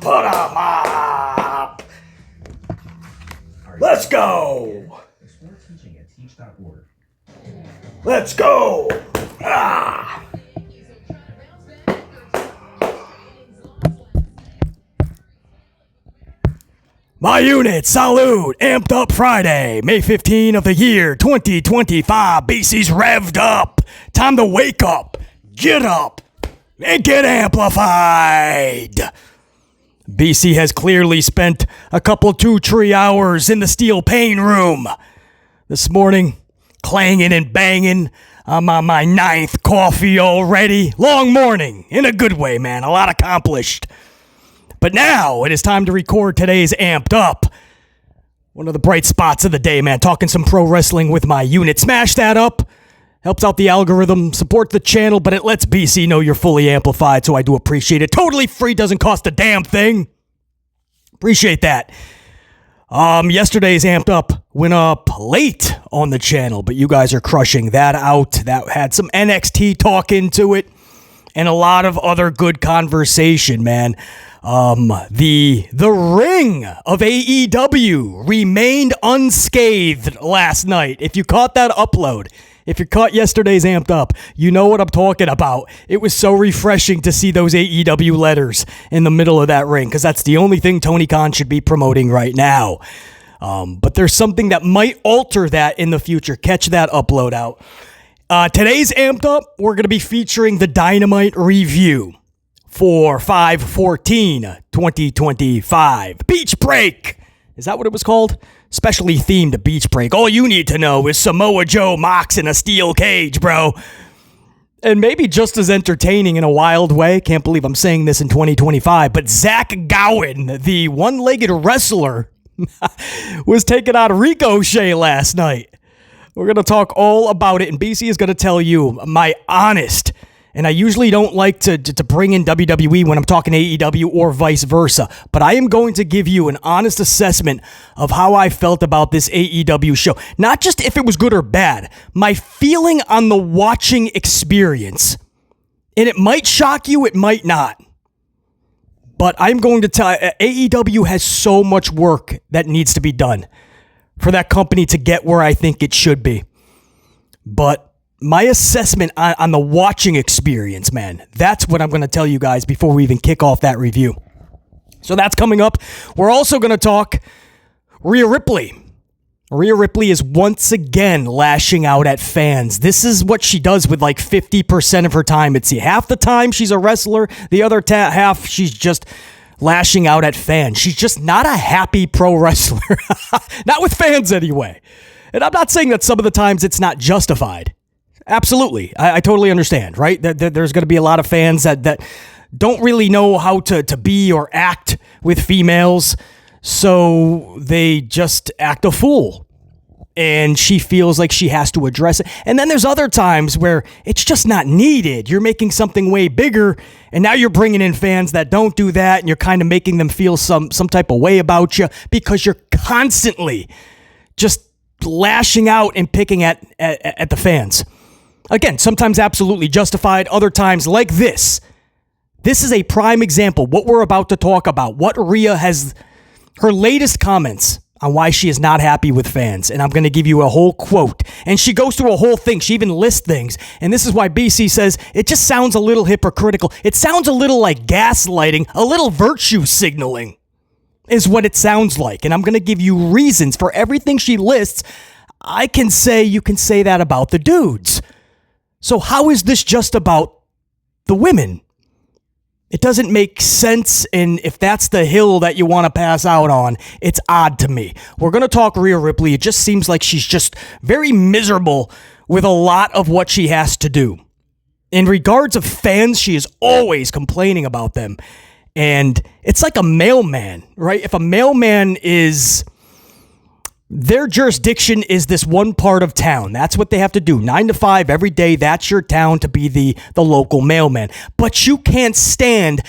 Put 'em up. Let's go. Let's go. My unit, salute, amped up Friday, May 15 of the year 2025. BC's revved up. Time to wake up, get up, and get amplified. BC has clearly spent a couple 2-3 hours in the steel pain room. This morning, clanging and banging. I'm on my 9th coffee already. Long morning, in a good way, man. A lot accomplished. But now it is time to record today's Amped Up. One of the bright spots of the day, man. Talking some pro wrestling with my unit. Smash that up. Helps out the algorithm. Support the channel, but it lets BC know you're fully amplified, so I do appreciate it. Totally free. Doesn't cost a damn thing. Appreciate that. Yesterday's Amped Up went up late on the channel, but you guys are crushing that out. That had some NXT talk into it and a lot of other good conversation, man. The ring of AEW remained unscathed last night. If you caught that upload, if you caught yesterday's Amped Up, you know what I'm talking about. It was so refreshing to see those AEW letters in the middle of that ring, because that's the only thing Tony Khan should be promoting right now. But there's something that might alter that in the future. Catch that upload out. Today's Amped Up, we're going to be featuring the Dynamite review for 5/14/2025. Beach Break. Is that what it was called? Specially themed Beach Break. All you need to know is Samoa Joe Mox in a steel cage, bro. And maybe just as entertaining in a wild way. Can't believe I'm saying this in 2025. But Zach Gowen, the one-legged wrestler, was taken out of Ricochet last night. We're going to talk all about it, and BC is going to tell you my honest, and I usually don't like to bring in WWE when I'm talking AEW or vice versa, but I am going to give you an honest assessment of how I felt about this AEW show. Not just if it was good or bad, my feeling on the watching experience. And it might shock you, it might not. But I'm going to tell you, AEW has so much work that needs to be done for that company to get where I think it should be. But my assessment on the watching experience, man, that's what I'm going to tell you guys before we even kick off that review. So that's coming up. We're also going to talk Rhea Ripley. Rhea Ripley is once again lashing out at fans. This is what she does with like 50% of her time. It's half the time she's a wrestler, the other half she's just lashing out at fans. She's just not a happy pro wrestler. Not with fans anyway. And I'm not saying that some of the times it's not justified. Absolutely. I totally understand, right? There's going to be a lot of fans that don't really know how to be or act with females, so they just act a fool. And she feels like she has to address it. And then there's other times where it's just not needed. You're making something way bigger, and now you're bringing in fans that don't do that, and you're kind of making them feel some type of way about you because you're constantly just lashing out and picking at the fans. Again, sometimes absolutely justified, other times like this. This is a prime example, what we're about to talk about, what Rhea has, her latest comments on why she is not happy with fans. And I'm going to give you a whole quote. And she goes through a whole thing. She even lists things. And this is why BC says it just sounds a little hypocritical. It sounds a little like gaslighting, a little virtue signaling is what it sounds like. And I'm going to give you reasons for everything she lists. I can say you can say that about the dudes. So how is this just about the women? It doesn't make sense, and if that's the hill that you want to pass out on, it's odd to me. We're going to talk Rhea Ripley. It just seems like she's just very miserable with a lot of what she has to do. In regards of fans, she is always complaining about them. And it's like a mailman, right? If a mailman is... Their jurisdiction is this one part of town. That's what they have to do. 9 to 5 every day. That's your town to be the local mailman. But you can't stand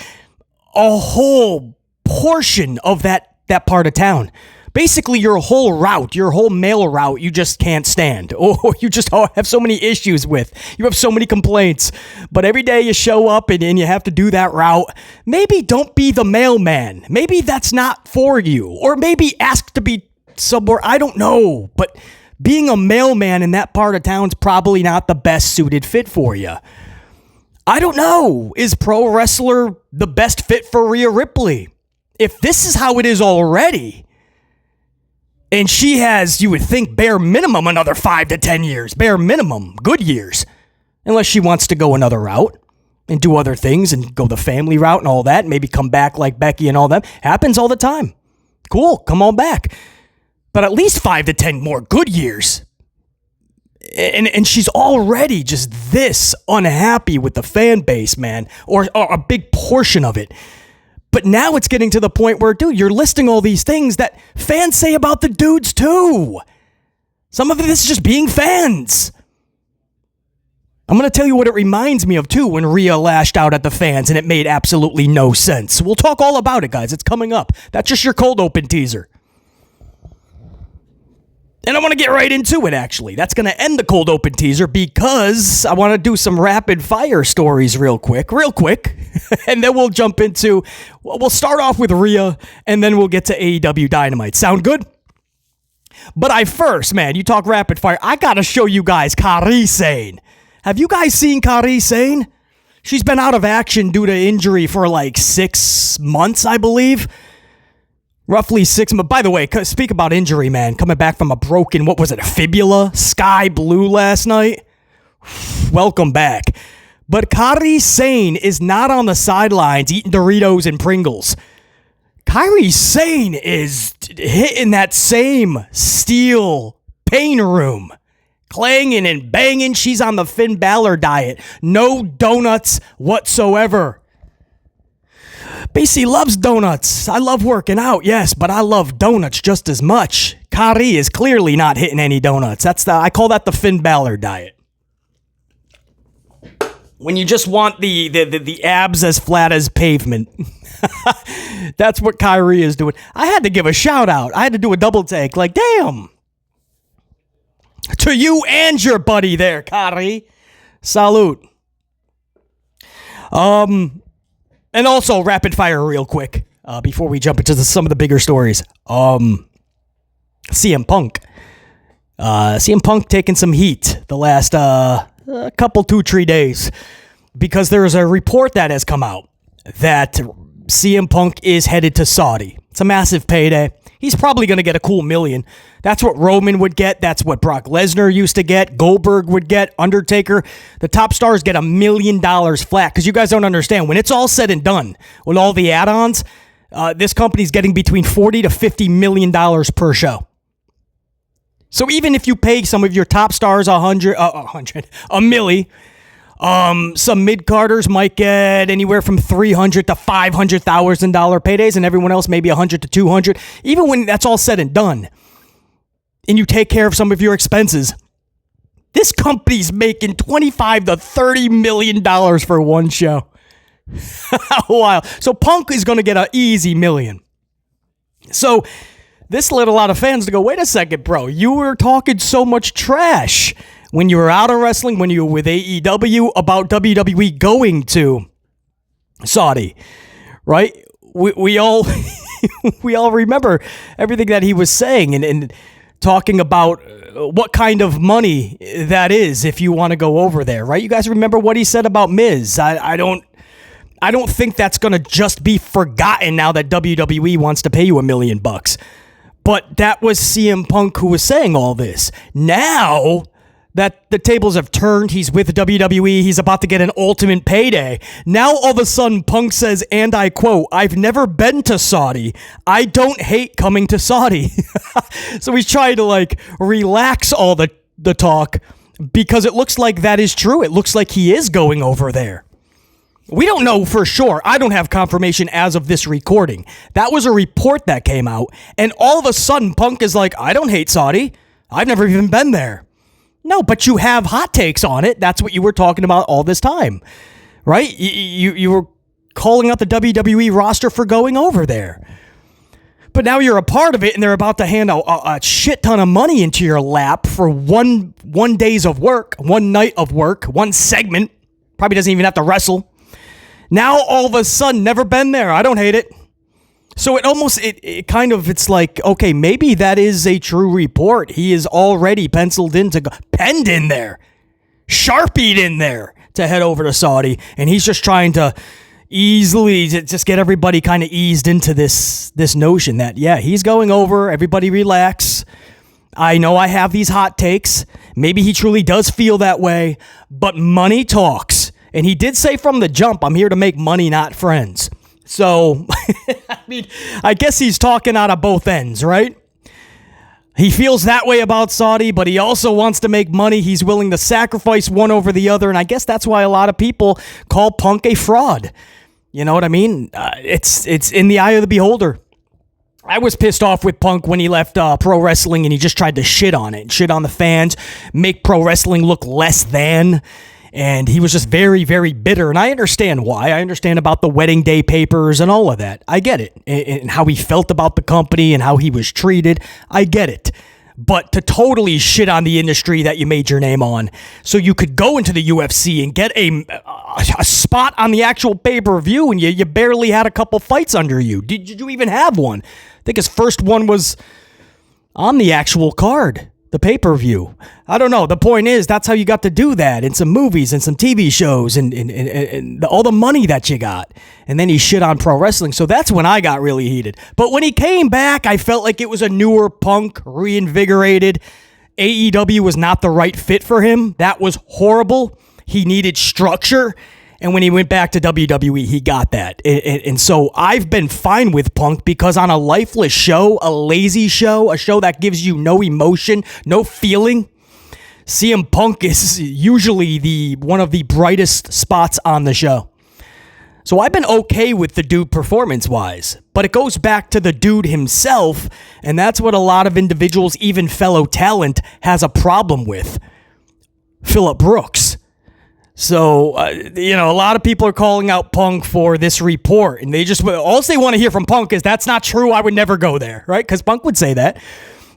a whole portion of that part of town basically your whole route, your whole male route, you just can't stand, or you just have so many issues with. You have so many complaints, but every day you show up and you have to do that route. Maybe don't be the mailman. Maybe that's not for you, or maybe ask to be somewhere. I don't know, but being a mailman in that part of town's probably not the best suited fit for you. I don't know. Is pro wrestler the best fit for Rhea Ripley? If this is how it is already, and she has, you would think, bare minimum another 5 to 10 years, bare minimum, good years, unless she wants to go another route and do other things and go the family route and all that, maybe come back like Becky and all that. Happens all the time. Cool, come on back. But at least 5 to 10 more good years. And she's already just this unhappy with the fan base, man, or a big portion of it. But now it's getting to the point where, dude, you're listing all these things that fans say about the dudes too. Some of it is just being fans. I'm going to tell you what it reminds me of too when Rhea lashed out at the fans and it made absolutely no sense. We'll talk all about it, guys. It's coming up. That's just your cold open teaser. And I want to get right into it, actually. That's going to end the cold open teaser because I want to do some rapid fire stories real quick. And then we'll jump into, we'll start off with Rhea, and then we'll get to AEW Dynamite. Sound good? But first, man, you talk rapid fire, I got to show you guys Kairi Sane. Have you guys seen Kairi Sane? She's been out of action due to injury for like 6 months, I believe. Roughly 6 months. By the way, speak about injury, man. Coming back from a broken, what was it, a fibula? Sky blue last night. Welcome back. But Kairi Sane is not on the sidelines eating Doritos and Pringles. Kairi Sane is hitting that same steel pain room. Clanging and banging. She's on the Finn Balor diet. No donuts whatsoever. BC loves donuts. I love working out, yes, but I love donuts just as much. Kairi is clearly not hitting any donuts. I call that the Finn Balor diet. When you just want the abs as flat as pavement. That's what Kairi is doing. I had to give a shout out. I had to do a double take. Like, damn. To you and your buddy there, Kairi. Salute. And also, rapid fire real quick, before we jump into some of the bigger stories. CM Punk. CM Punk taking some heat the last couple, 2-3 days. Because there is a report that has come out that CM Punk is headed to Saudi. It's a massive payday. He's probably going to get a cool $1 million. That's what Roman would get. That's what Brock Lesnar used to get. Goldberg would get. Undertaker. The top stars get $1 million flat. Because you guys don't understand. When it's all said and done, with all the add-ons, this company's getting between $40 to $50 million per show. So even if you pay some of your top stars $1 million, some mid-carders might get anywhere from $300,000 to $500,000 paydays, and everyone else maybe $100,000 to $200,000. Even when that's all said and done, and you take care of some of your expenses, this company's making $25 to $30 million for one show. Wow. So Punk is going to get an easy $1 million. So this led a lot of fans to go, wait a second, bro. You were talking so much trash when you were out of wrestling, when you were with AEW, about WWE going to Saudi, right? We all we all remember everything that he was saying and talking about what kind of money that is if you want to go over there, right? You guys remember what he said about Miz. I don't think that's going to just be forgotten now that WWE wants to pay you $1 million. But that was CM Punk who was saying all this. Now that the tables have turned, he's with WWE, he's about to get an ultimate payday. Now all of a sudden Punk says, and I quote, "I've never been to Saudi. I don't hate coming to Saudi." So he's trying to relax all the talk because it looks like that is true. It looks like he is going over there. We don't know for sure. I don't have confirmation as of this recording. That was a report that came out, and all of a sudden Punk is like, I don't hate Saudi. I've never even been there. No, but you have hot takes on it. That's what you were talking about all this time, right? You were calling out the WWE roster for going over there. But now you're a part of it, and they're about to hand a shit ton of money into your lap for one days of work, one night of work, one segment. Probably doesn't even have to wrestle. Now, all of a sudden, never been there. I don't hate it. So it's like, okay, maybe that is a true report. He is already penned in there, Sharpied in there to head over to Saudi. And he's just trying to easily just get everybody kind of eased into this notion that, yeah, he's going over. Everybody relax. I know I have these hot takes. Maybe he truly does feel that way, but money talks. And he did say from the jump, I'm here to make money, not friends. So, I mean, I guess he's talking out of both ends, right? He feels that way about Saudi, but he also wants to make money. He's willing to sacrifice one over the other, and I guess that's why a lot of people call Punk a fraud. You know what I mean? It's in the eye of the beholder. I was pissed off with Punk when he left pro wrestling and he just tried to shit on it, shit on the fans, make pro wrestling look less than. And he was just very, very bitter. And I understand why. I understand about the wedding day papers and all of that. I get it. And how he felt about the company and how he was treated. I get it. But to totally shit on the industry that you made your name on so you could go into the UFC and get a spot on the actual pay-per-view and you barely had a couple fights under you. Did you even have one? I think his first one was on the actual card. The pay-per-view. I don't know. The point is, that's how you got to do that in some movies and some TV shows and all the money that you got. And then he shit on pro wrestling. So that's when I got really heated. But when he came back, I felt like it was a newer Punk, reinvigorated. AEW was not the right fit for him. That was horrible. He needed structure. And when he went back to WWE, he got that. And so I've been fine with Punk because on a lifeless show, a lazy show, a show that gives you no emotion, no feeling, CM Punk is usually one of the brightest spots on the show. So I've been okay with the dude performance-wise, but it goes back to the dude himself, and that's what a lot of individuals, even fellow talent, has a problem with. Phillip Brooks. So, a lot of people are calling out Punk for this report, and all they want to hear from Punk is, that's not true, I would never go there, right? Because Punk would say that.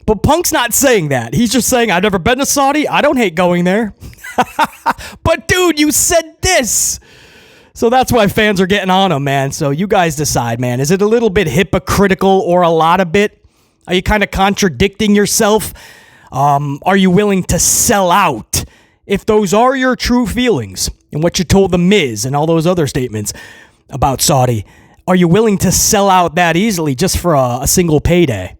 But Punk's not saying that. He's just saying, I've never been to Saudi, I don't hate going there. But dude, you said this! So that's why fans are getting on him, man. So you guys decide, man. Is it a little bit hypocritical or a lot of bit? Are you kind of contradicting yourself? Are you willing to sell out? If those are your true feelings and what you told the Miz and all those other statements about Saudi, are you willing to sell out that easily just for a single payday?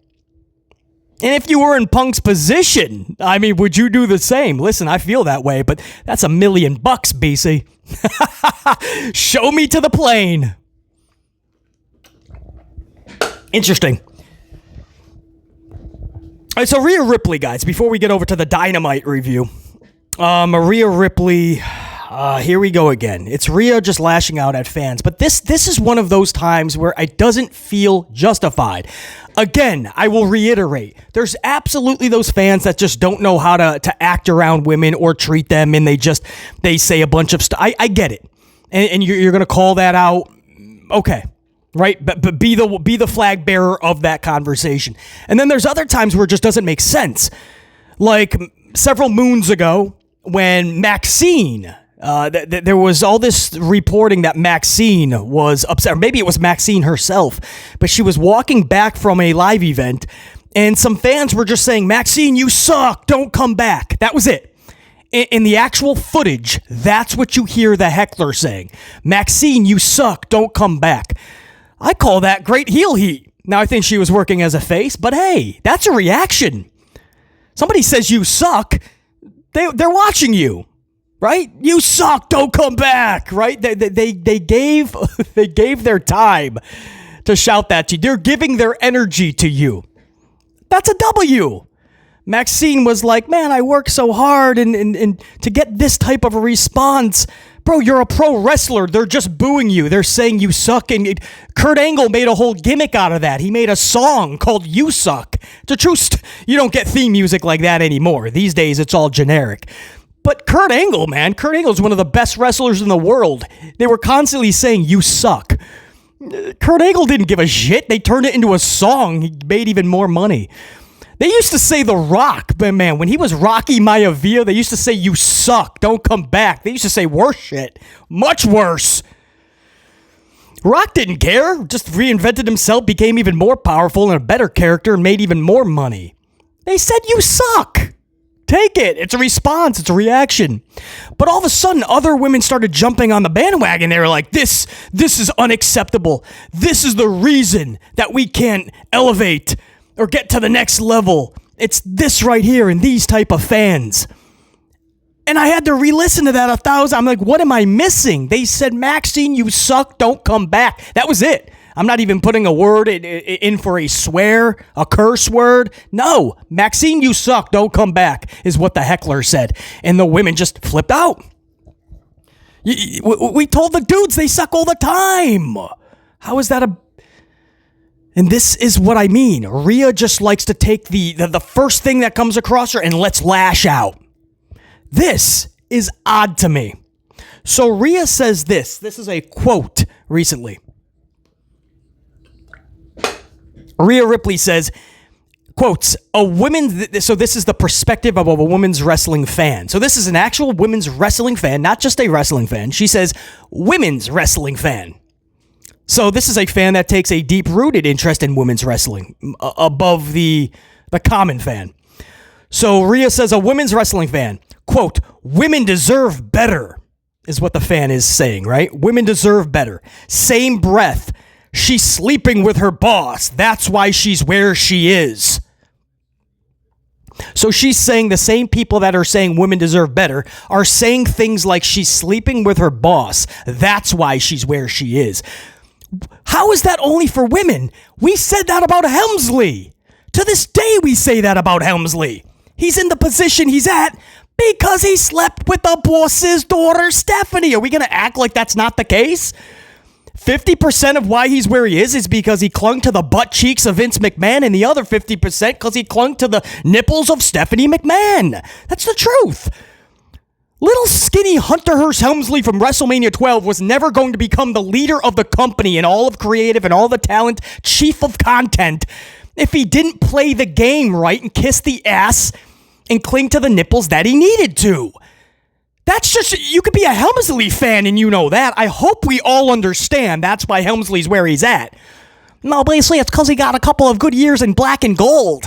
And if you were in Punk's position, I mean, would you do the same? Listen, I feel that way, but that's $1 million, BC. Show me to the plane. Interesting. All right, so Rhea Ripley, guys, before we get over to the Dynamite review. Rhea Ripley, here we go again. It's Rhea just lashing out at fans, but this is one of those times where it doesn't feel justified. Again, I will reiterate, there's absolutely those fans that just don't know how to act around women or treat them, and they say a bunch of stuff. I get it, and you're gonna call that out, okay, right? But be the flag bearer of that conversation. And then there's other times where it just doesn't make sense, like several moons ago. When Maxine, there was all this reporting that Maxine was upset, or maybe it was Maxine herself, but she was walking back from a live event, and some fans were just saying, Maxine, you suck, don't come back. That was it. In the actual footage, that's what you hear the heckler saying. Maxine, you suck, don't come back. I call that great heel heat. Now, I think she was working as a face, but hey, that's a reaction. Somebody says you suck, they're watching you, right? You suck, don't come back, right? They gave their time to shout that to you. They're giving their energy to you. That's a W. Maxine was like, man, I work so hard and to get this type of a response. Bro, you're a pro wrestler. They're just booing you. They're saying you suck. And Kurt Angle made a whole gimmick out of that. He made a song called You Suck. The truth, you don't get theme music like that anymore. These days, it's all generic. But Kurt Angle, man, Kurt Angle's one of the best wrestlers in the world. They were constantly saying, you suck. Kurt Angle didn't give a shit. They turned it into a song. He made even more money. They used to say The Rock, but man, when he was Rocky Maivia, they used to say, you suck, don't come back. They used to say worse shit, much worse. Rock didn't care, just reinvented himself, became even more powerful and a better character, and made even more money. They said, you suck. Take it. It's a response. It's a reaction. But all of a sudden, other women started jumping on the bandwagon. They were like, this is unacceptable. This is the reason that we can't elevate or get to the next level. It's this right here and these type of fans. And I had to re-listen to that 1,000. I'm like, what am I missing? They said, Maxine, you suck. Don't come back. That was it. I'm not even putting a word in for a swear, a curse word. No, Maxine, you suck. Don't come back is what the heckler said. And the women just flipped out. We told the dudes they suck all the time. How is that a... And this is what I mean. Rhea just likes to take the first thing that comes across her and let's lash out. This is odd to me. So Rhea says this. This is a quote recently. Rhea Ripley says, quotes, so this is the perspective of a women's wrestling fan. So this is an actual women's wrestling fan, not just a wrestling fan. She says, women's wrestling fan. So this is a fan that takes a deep-rooted interest in women's wrestling above the common fan. So Rhea says, a women's wrestling fan, quote, women deserve better, is what the fan is saying, right? Women deserve better. Same breath. She's sleeping with her boss. That's why she's where she is. So she's saying the same people that are saying women deserve better are saying things like she's sleeping with her boss. That's why she's where she is. How is that only for women? We said that about Helmsley. To this day, we say that about Helmsley. He's in the position he's at because he slept with the boss's daughter, Stephanie. Are we going to act like that's not the case? 50% of why he's where he is because he clung to the butt cheeks of Vince McMahon, and the other 50% because he clung to the nipples of Stephanie McMahon. That's the truth. Little skinny Hunter Hearst Helmsley from WrestleMania 12 was never going to become the leader of the company and all of creative and all the talent, chief of content, if he didn't play the game right and kiss the ass and cling to the nipples that he needed to. That's just, you could be a Helmsley fan and you know that. I hope we all understand that's why Helmsley's where he's at. No, basically it's because he got a couple of good years in black and gold.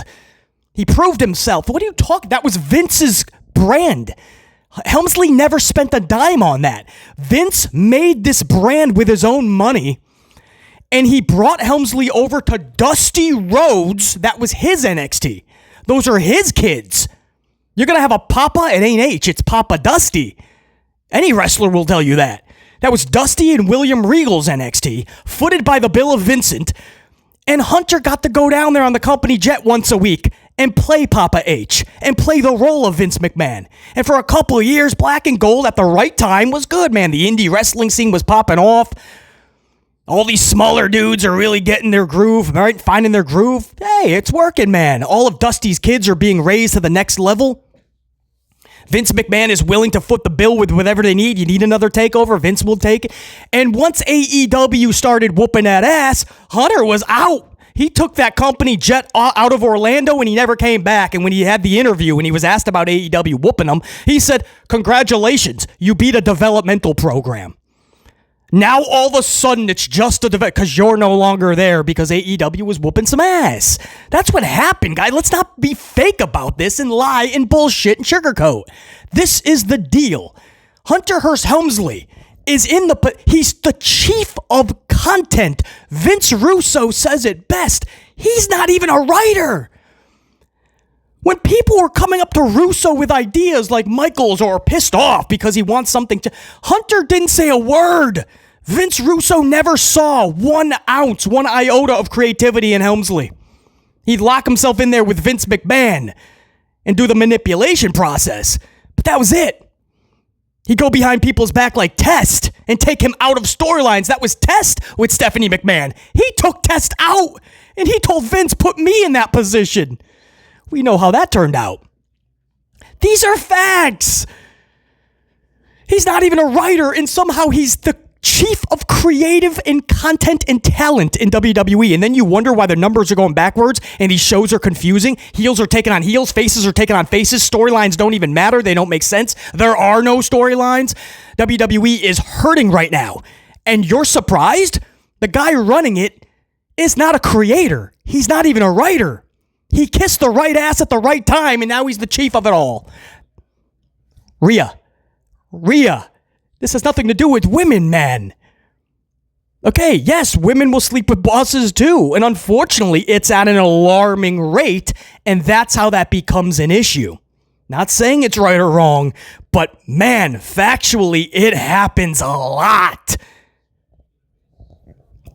He proved himself. What are you talking? That was Vince's brand. Helmsley never spent a dime on that. Vince made this brand with his own money, and he brought Helmsley over to Dusty Rhodes. That was his NXT. Those are his kids. You're going to have a Papa, it ain't H, it's Papa Dusty. Any wrestler will tell you that. That was Dusty and William Regal's NXT, footed by the Bill of Vincent, and Hunter got to go down there on the company jet once a week and play Papa H, and play the role of Vince McMahon. And for a couple of years, black and gold at the right time was good, man. The indie wrestling scene was popping off. All these smaller dudes are really getting their groove, right? Finding their groove. Hey, it's working, man. All of Dusty's kids are being raised to the next level. Vince McMahon is willing to foot the bill with whatever they need. You need another takeover, Vince will take it. And once AEW started whooping that ass, Hunter was out. He took that company jet out of Orlando and he never came back. And when he had the interview and he was asked about AEW whooping him, he said, congratulations, you beat a developmental program. Now all of a sudden it's just a because you're no longer there because AEW was whooping some ass. That's what happened, guys. Let's not be fake about this and lie and bullshit and sugarcoat. This is the deal. Hunter Hearst Helmsley is he's the chief of content. Vince Russo says it best. He's not even a writer. When people were coming up to Russo with ideas like Michaels or pissed off because he wants something to... Hunter didn't say a word. Vince Russo never saw 1 ounce, 1 iota of creativity in Helmsley. He'd lock himself in there with Vince McMahon and do the manipulation process. But that was it. He'd go behind people's back like Test and take him out of storylines. That was Test with Stephanie McMahon. He took Test out and he told Vince, put me in that position. We know how that turned out. These are facts. He's not even a writer, and somehow he's the chief of creative and content and talent in WWE. And then you wonder why the numbers are going backwards and these shows are confusing. Heels are taking on heels. Faces are taking on faces. Storylines don't even matter. They don't make sense. There are no storylines. WWE is hurting right now. And you're surprised? The guy running it is not a creator. He's not even a writer. He kissed the right ass at the right time, and now he's the chief of it all. Rhea, this has nothing to do with women, man. Okay, yes, women will sleep with bosses too, and unfortunately, it's at an alarming rate, and that's how that becomes an issue. Not saying it's right or wrong, but man, factually, it happens a lot.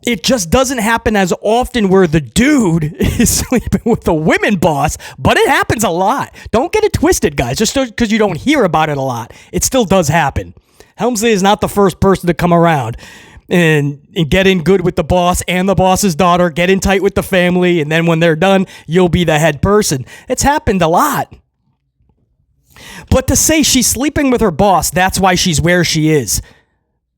It just doesn't happen as often where the dude is sleeping with the women boss, but it happens a lot. Don't get it twisted, guys, just because you don't hear about it a lot. It still does happen. Helmsley is not the first person to come around and get in good with the boss and the boss's daughter, get in tight with the family, and then when they're done, you'll be the head person. It's happened a lot. But to say she's sleeping with her boss, that's why she's where she is.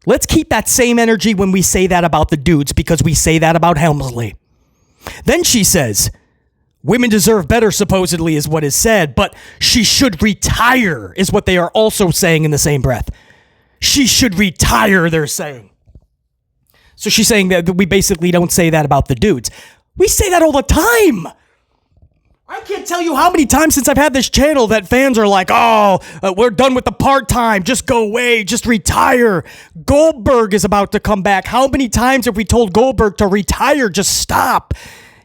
Let's keep that same energy when we say that about the dudes, because we say that about Helmsley. Then she says, women deserve better, supposedly, is what is said, but she should retire, is what they are also saying in the same breath. She should retire, they're saying. So she's saying that we basically don't say that about the dudes. We say that all the time. I can't tell you how many times since I've had this channel that fans are like, we're done with the part-time. Just go away. Just retire. Goldberg is about to come back. How many times have we told Goldberg to retire? Just stop.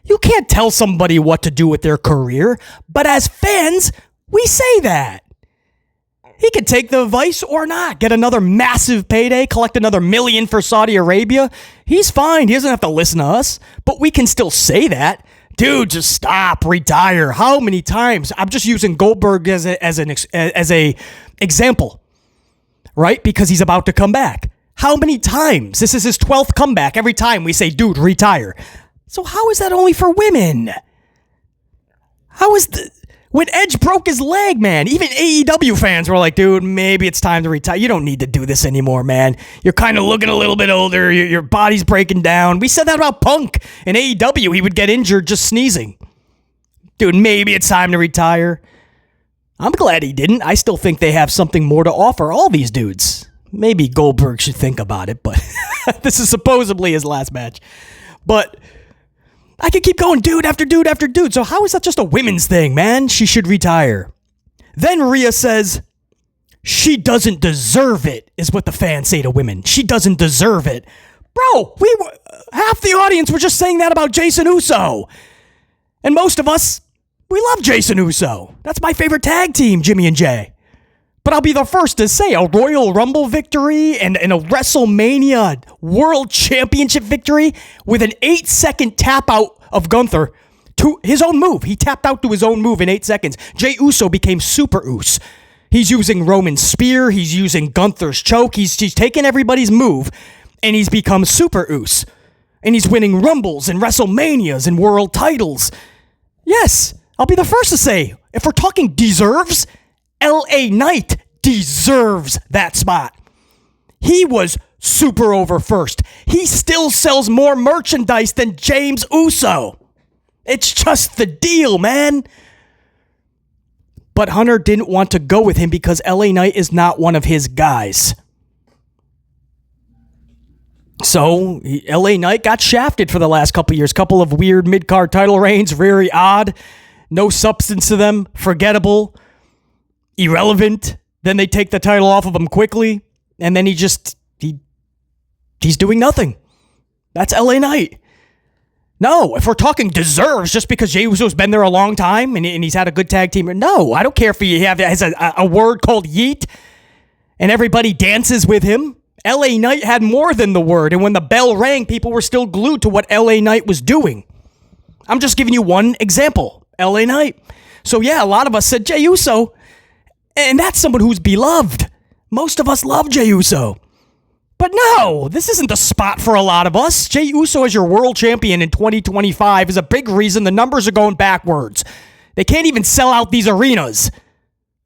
You can't tell somebody what to do with their career. But as fans, we say that. He could take the advice or not. Get another massive payday. Collect another $1 million for Saudi Arabia. He's fine. He doesn't have to listen to us. But we can still say that. Dude, just stop, retire. How many times? I'm just using Goldberg as a example, right? Because he's about to come back. How many times? This is his 12th comeback. Every time we say, dude, retire. So how is that only for women? When Edge broke his leg, man, even AEW fans were like, dude, maybe it's time to retire. You don't need to do this anymore, man. You're kind of looking a little bit older. Your body's breaking down. We said that about Punk. In AEW, he would get injured just sneezing. Dude, maybe it's time to retire. I'm glad he didn't. I still think they have something more to offer, all these dudes. Maybe Goldberg should think about it, but this is supposedly his last match. But I could keep going dude after dude after dude. So how is that just a women's thing, man? She should retire. Then Rhea says, she doesn't deserve it, is what the fans say to women. She doesn't deserve it. Bro, half the audience were just saying that about Jason Uso. And most of us, we love Jason Uso. That's my favorite tag team, Jimmy and Jay. But I'll be the first to say a Royal Rumble victory and a WrestleMania World Championship victory with an 8-second tap out of Gunther to his own move. He tapped out to his own move in 8 seconds. Jey Uso became Super Uso. He's using Roman's spear. He's using Gunther's choke. He's taking everybody's move, and he's become Super Uso. And he's winning Rumbles and WrestleManias and world titles. Yes, I'll be the first to say, if we're talking deserves, LA Knight deserves that spot. He was super over first. He still sells more merchandise than James Uso. It's just the deal, man. But Hunter didn't want to go with him because LA Knight is not one of his guys. So LA Knight got shafted for the last couple years. Couple of weird mid-card title reigns, very odd. No substance to them, forgettable, irrelevant. Then they take the title off of him quickly, and then he's doing nothing. That's LA Knight. No, if we're talking deserves just because Jey Uso's been there a long time and he's had a good tag team. No, I don't care if he has a word called yeet and everybody dances with him. LA Knight had more than the word, and when the bell rang, people were still glued to what LA Knight was doing. I'm just giving you one example. LA Knight. So yeah, a lot of us said Jey Uso, and that's someone who's beloved. Most of us love Jey Uso. But no, this isn't the spot for a lot of us. Jey Uso as your world champion in 2025 is a big reason the numbers are going backwards. They can't even sell out these arenas.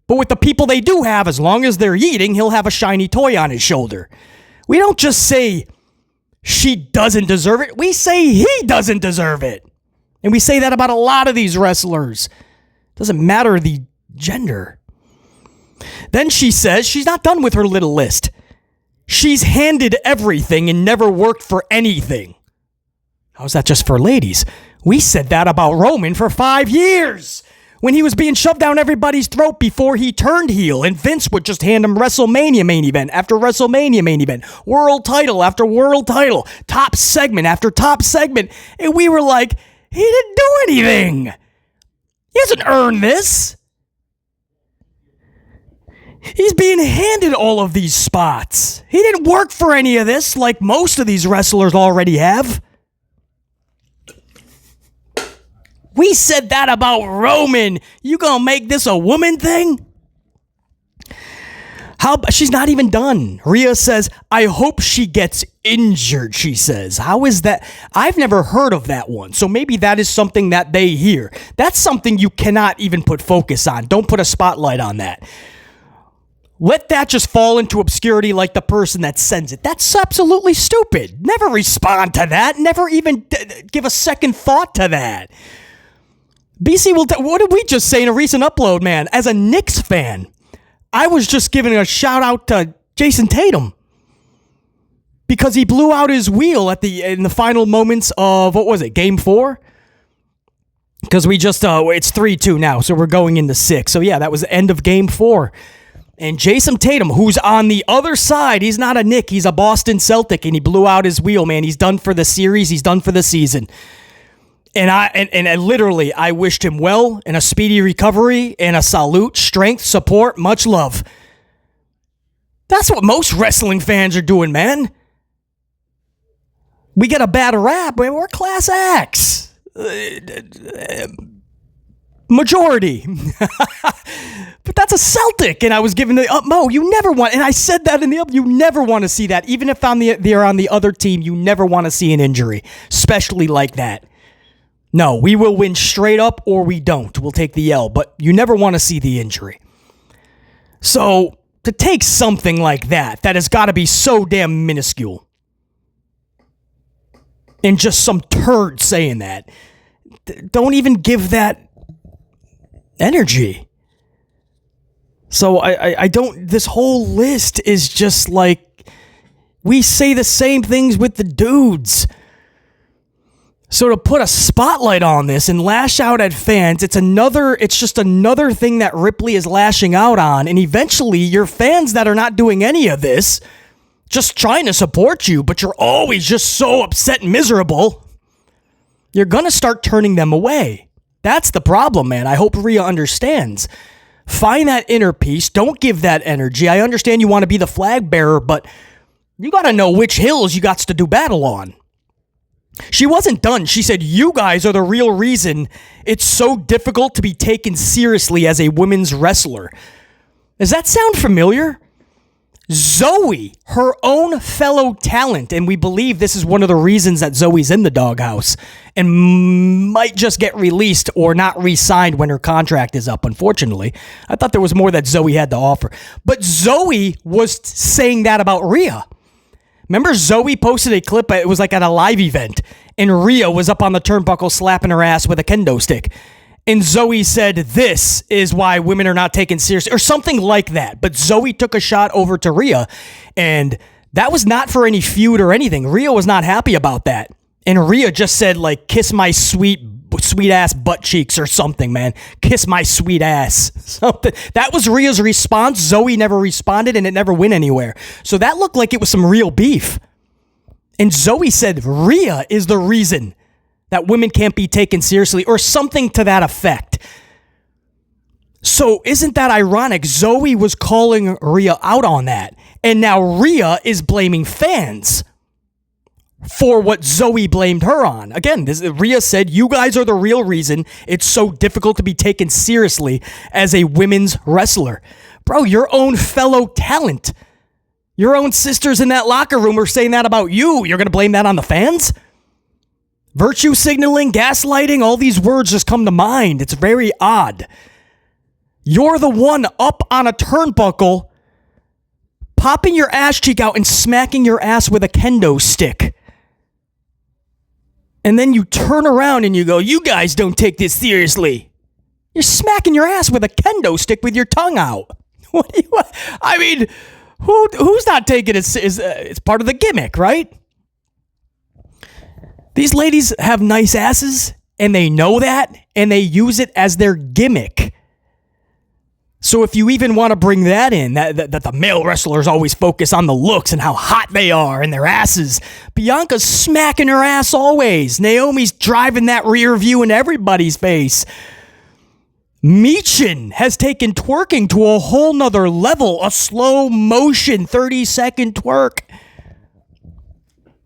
But with the people they do have, as long as they're eating, he'll have a shiny toy on his shoulder. We don't just say she doesn't deserve it. We say he doesn't deserve it. And we say that about a lot of these wrestlers. Doesn't matter the gender. Then she says she's not done with her little list. She's handed everything and never worked for anything. How's that just for ladies? We said that about Roman for 5 years when he was being shoved down everybody's throat before he turned heel, and Vince would just hand him WrestleMania main event after WrestleMania main event, world title after world title, top segment after top segment, and we were like, he didn't do anything. He hasn't earned this. He's being handed all of these spots. He didn't work for any of this like most of these wrestlers already have. We said that about Roman. You gonna make this a woman thing? She's not even done. Rhea says, I hope she gets injured, she says. How is that? I've never heard of that one. So maybe that is something that they hear. That's something you cannot even put focus on. Don't put a spotlight on that. Let that just fall into obscurity like the person that sends it. That's absolutely stupid. Never respond to that. Never even give a second thought to that. BC what did we just say in a recent upload, man? As a Knicks fan, I was just giving a shout out to Jason Tatum because he blew out his wheel in the final moments of, what was it, Game 4? Because we just, it's 3-2 now, so we're going into 6. So yeah, that was the end of Game 4. And Jason Tatum, who's on the other side, he's not a Knick, he's a Boston Celtic, and he blew out his wheel, man. He's done for the series, he's done for the season. And I literally, I wished him well and a speedy recovery and a salute, strength, support, much love. That's what most wrestling fans are doing, man. We get a bad rap, man. We're class acts. Majority. But that's a Celtic, and I was given the Mo. You never want, and I said that in the you never want to see that. Even if they're on the other team, you never want to see an injury, especially like that. No, we will win straight up or we don't. We'll take the L, but you never want to see the injury. So, to take something like that has got to be so damn minuscule, and just some turd saying that, don't even give that energy. So, I don't, this whole list is just like, we say the same things with the dudes. So to put a spotlight on this and lash out at fans, it's just another thing that Ripley is lashing out on. And eventually your fans that are not doing any of this, just trying to support you, but you're always just so upset and miserable, you're going to start turning them away. That's the problem, man. I hope Rhea understands. Find that inner peace. Don't give that energy. I understand you want to be the flag bearer, but you got to know which hills you got to do battle on. She wasn't done. She said, you guys are the real reason it's so difficult to be taken seriously as a women's wrestler. Does that sound familiar? Zoe, her own fellow talent, and we believe this is one of the reasons that Zoe's in the doghouse and might just get released or not re-signed when her contract is up, unfortunately. I thought there was more that Zoe had to offer. But Zoe was saying that about Rhea. Remember Zoe posted a clip, it was like at a live event, and Rhea was up on the turnbuckle slapping her ass with a kendo stick. And Zoe said, this is why women are not taken seriously, or something like that. But Zoe took a shot over to Rhea, and that was not for any feud or anything. Rhea was not happy about that. And Rhea just said, like, kiss my sweet ass butt cheeks or something, man. Kiss my sweet ass. Something. That was Rhea's response. Zoe never responded, and it never went anywhere. So that looked like it was some real beef. And Zoe said Rhea is the reason that women can't be taken seriously, or something to that effect. So isn't that ironic? Zoe was calling Rhea out on that, and now Rhea is blaming fans for what Zoe blamed her on. Again, Rhea said, you guys are the real reason it's so difficult to be taken seriously as a women's wrestler. Bro, your own fellow talent, your own sisters in that locker room are saying that about you. You're going to blame that on the fans? Virtue signaling, gaslighting, all these words just come to mind. It's very odd. You're the one up on a turnbuckle popping your ass cheek out and smacking your ass with a kendo stick. And then you turn around and you go, you guys don't take this seriously. You're smacking your ass with a kendo stick with your tongue out. What do you? I mean, who's not taking it? It's part of the gimmick, right? These ladies have nice asses, and they know that, and they use it as their gimmick. So if you even want to bring that in, that the male wrestlers always focus on the looks and how hot they are and their asses, Bianca's smacking her ass always. Naomi's driving that rear view in everybody's face. Michin has taken twerking to a whole nother level, a slow motion 30-second twerk.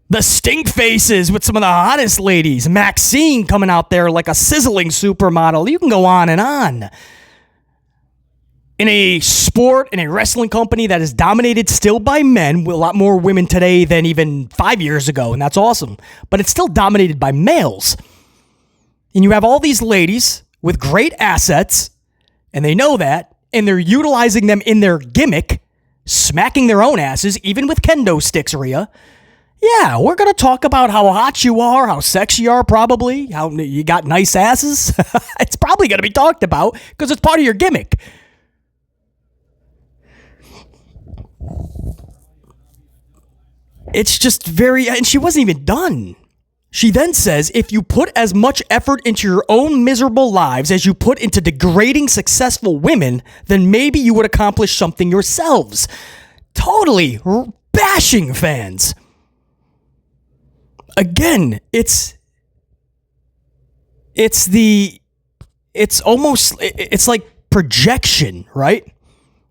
The stink faces with some of the hottest ladies. Maxine coming out there like a sizzling supermodel. You can go on and on. In a sport, in a wrestling company that is dominated still by men, with a lot more women today than even 5 years ago, and that's awesome. But it's still dominated by males. And you have all these ladies with great assets, and they know that, and they're utilizing them in their gimmick, smacking their own asses, even with kendo sticks, Rhea. Yeah, we're going to talk about how hot you are, how sexy you are probably, how you got nice asses. It's probably going to be talked about because it's part of your gimmick. It's just and she wasn't even done. She then says, if you put as much effort into your own miserable lives as you put into degrading successful women, then maybe you would accomplish something yourselves. Totally bashing fans. Again, it's like projection, right?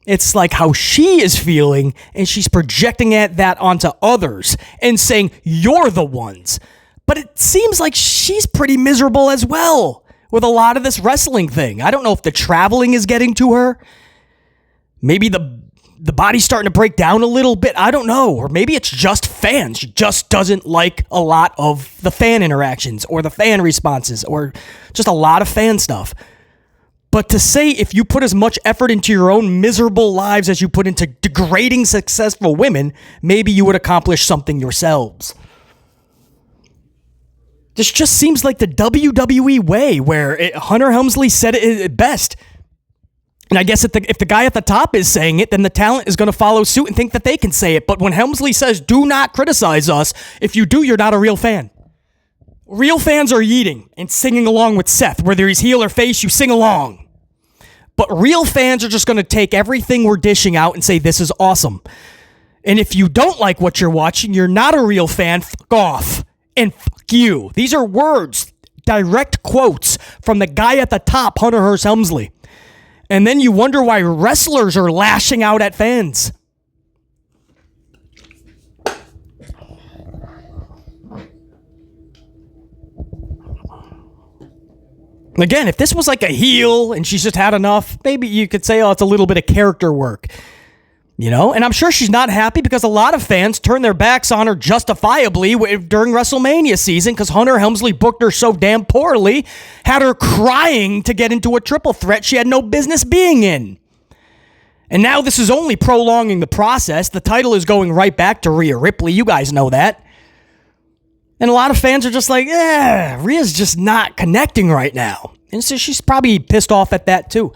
It's like how she is feeling, and she's projecting that onto others and saying, you're the ones. But it seems like she's pretty miserable as well with a lot of this wrestling thing. I don't know if the traveling is getting to her. Maybe the body's starting to break down a little bit. I don't know. Or maybe it's just fans. She just doesn't like a lot of the fan interactions or the fan responses or just a lot of fan stuff. But to say if you put as much effort into your own miserable lives as you put into degrading successful women, maybe you would accomplish something yourselves. This just seems like the WWE way where Hunter Helmsley said it best. And I guess if the guy at the top is saying it, then the talent is going to follow suit and think that they can say it. But when Helmsley says, do not criticize us, if you do, you're not a real fan. Real fans are yeeting and singing along with Seth. Whether he's heel or face, you sing along. But real fans are just going to take everything we're dishing out and say, this is awesome. And if you don't like what you're watching, you're not a real fan, fuck off. And fuck you. These are words, direct quotes from the guy at the top, Hunter Hearst Helmsley. And then you wonder why wrestlers are lashing out at fans. Again, if this was like a heel and she's just had enough, maybe you could say, oh, it's a little bit of character work. You know, and I'm sure she's not happy because a lot of fans turned their backs on her justifiably during WrestleMania season because Hunter Helmsley booked her so damn poorly, had her crying to get into a triple threat she had no business being in. And now this is only prolonging the process. The title is going right back to Rhea Ripley. You guys know that. And a lot of fans are just like, Rhea's just not connecting right now. And so she's probably pissed off at that too.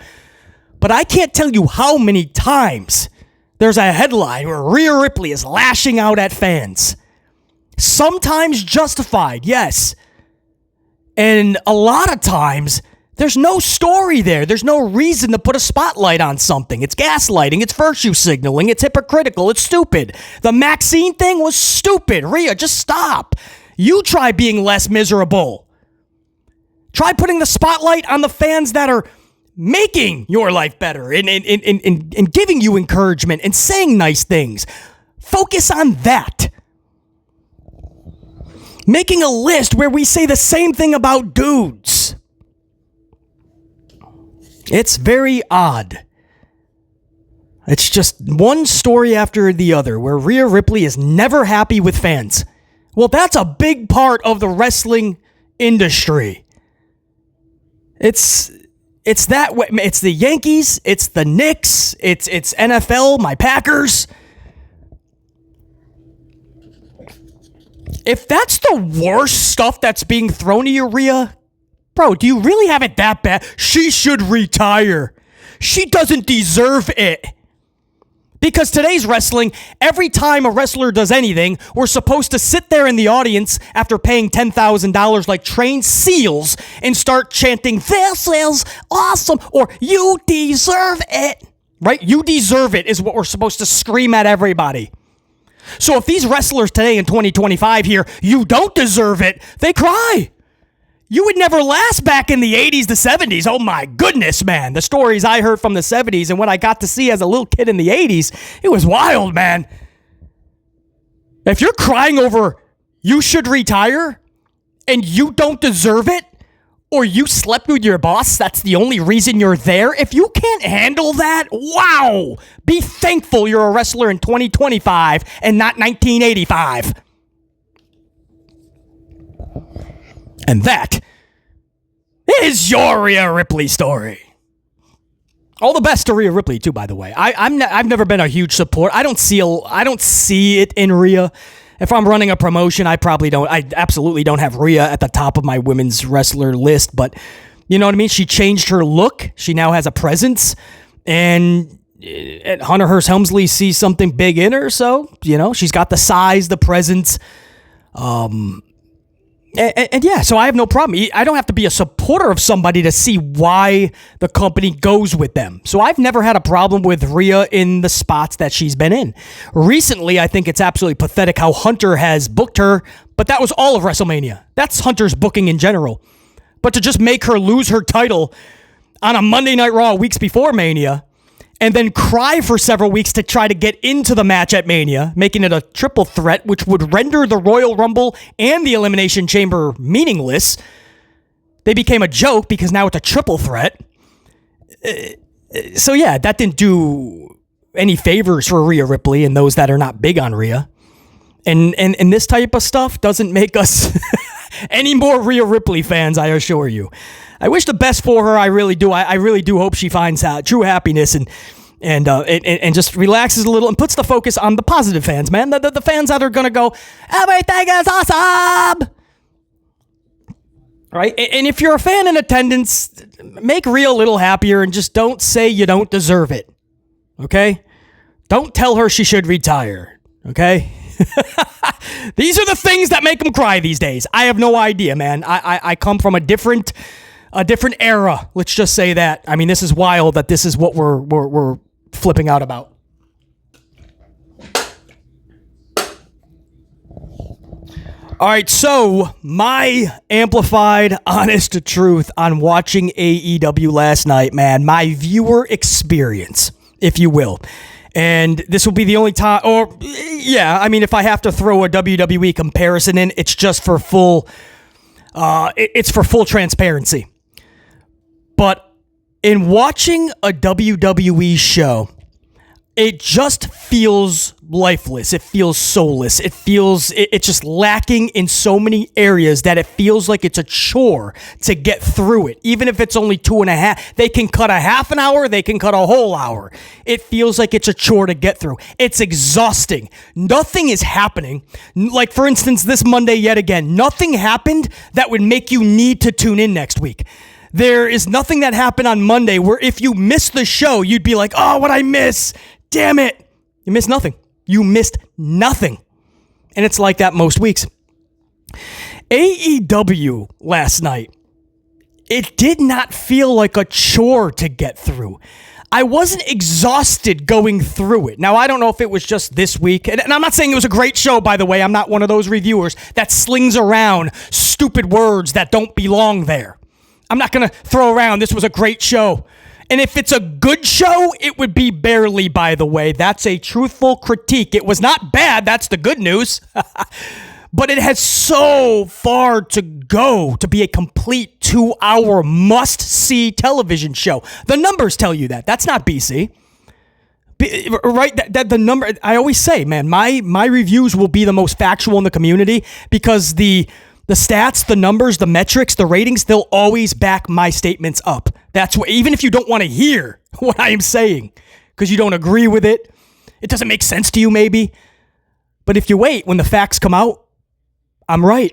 But I can't tell you how many times there's a headline where Rhea Ripley is lashing out at fans. Sometimes justified, yes. And a lot of times, there's no story there. There's no reason to put a spotlight on something. It's gaslighting. It's virtue signaling. It's hypocritical. It's stupid. The Maxine thing was stupid. Rhea, just stop. You try being less miserable. Try putting the spotlight on the fans that are making your life better and giving you encouragement and saying nice things. Focus on that. Making a list where we say the same thing about dudes. It's very odd. It's just one story after the other where Rhea Ripley is never happy with fans. Well, that's a big part of the wrestling industry. It's that way. It's the Yankees. It's the Knicks. It's NFL, my Packers. If that's the worst stuff that's being thrown at you, Rhea, bro, do you really have it that bad? She should retire. She doesn't deserve it. Because today's wrestling, every time a wrestler does anything, we're supposed to sit there in the audience after paying $10,000 like trained seals and start chanting, "This is awesome," or "You deserve it." Right? "You deserve it" is what we're supposed to scream at everybody. So if these wrestlers today in 2025 hear, "You don't deserve it," they cry. You would never last back in the 80s, the 70s. Oh my goodness, man. The stories I heard from the 70s and what I got to see as a little kid in the 80s, it was wild, man. If you're crying over "you should retire" and you don't deserve it, or you slept with your boss, that's the only reason you're there. If you can't handle that, wow. Be thankful you're a wrestler in 2025 and not 1985. And that is your Rhea Ripley story. All the best to Rhea Ripley too, by the way. I've never been a huge support. I don't see it in Rhea. If I'm running a promotion, I absolutely don't have Rhea at the top of my women's wrestler list. But you know what I mean? She changed her look. She now has a presence, and Hunter Hearst Helmsley sees something big in her. So she's got the size, the presence. And yeah, so I have no problem. I don't have to be a supporter of somebody to see why the company goes with them. So I've never had a problem with Rhea in the spots that she's been in. Recently, I think it's absolutely pathetic how Hunter has booked her, but that was all of WrestleMania. That's Hunter's booking in general. But to just make her lose her title on a Monday Night Raw weeks before Mania, and then cry for several weeks to try to get into the match at Mania, making it a triple threat, which would render the Royal Rumble and the Elimination Chamber meaningless. They became a joke because now it's a triple threat. So yeah, that didn't do any favors for Rhea Ripley and those that are not big on Rhea. And this type of stuff doesn't make us any more Rhea Ripley fans, I assure you. I wish the best for her. I really do. I really do hope she finds true happiness and just relaxes a little and puts the focus on the positive fans, man. The fans that are going to go, "Everything is awesome." Right? And if you're a fan in attendance, make Rhea a little happier and just don't say you don't deserve it. Okay? Don't tell her she should retire. Okay? These are the things that make them cry these days. I have no idea, man. I come from a different era. Let's just say that. I mean, this is wild that this is what we're flipping out about. All right, so my amplified, honest truth on watching AEW last night, man, my viewer experience, if you will. And this will be the only time, or yeah, I mean, if I have to throw a WWE comparison in, it's just for full, it's for full transparency. But in watching a WWE show, it just feels lifeless. It feels soulless. It's just lacking in so many areas that it feels like it's a chore to get through it. Even if it's only 2.5, they can cut a half an hour, they can cut a whole hour. It feels like it's a chore to get through. It's exhausting. Nothing is happening. Like, for instance, this Monday yet again, nothing happened that would make you need to tune in next week. There is nothing that happened on Monday where if you missed the show, you'd be like, "Oh, what'd I miss? Damn it." You missed nothing. You missed nothing. And it's like that most weeks. AEW last night, it did not feel like a chore to get through. I wasn't exhausted going through it. Now, I don't know if it was just this week. And I'm not saying it was a great show, by the way. I'm not one of those reviewers that slings around stupid words that don't belong there. I'm not going to throw around, "This was a great show." And if it's a good show, it would be barely, by the way. That's a truthful critique. It was not bad. That's the good news. But it has so far to go to be a complete 2-hour must-see television show. The numbers tell you that. That's not BC. Right? That the number, I always say, man, my reviews will be the most factual in the community because the stats, the numbers, the metrics, the ratings, they'll always back my statements up. That's what, even if you don't want to hear what I am saying, because you don't agree with it, it doesn't make sense to you maybe. But if you wait, when the facts come out, I'm right.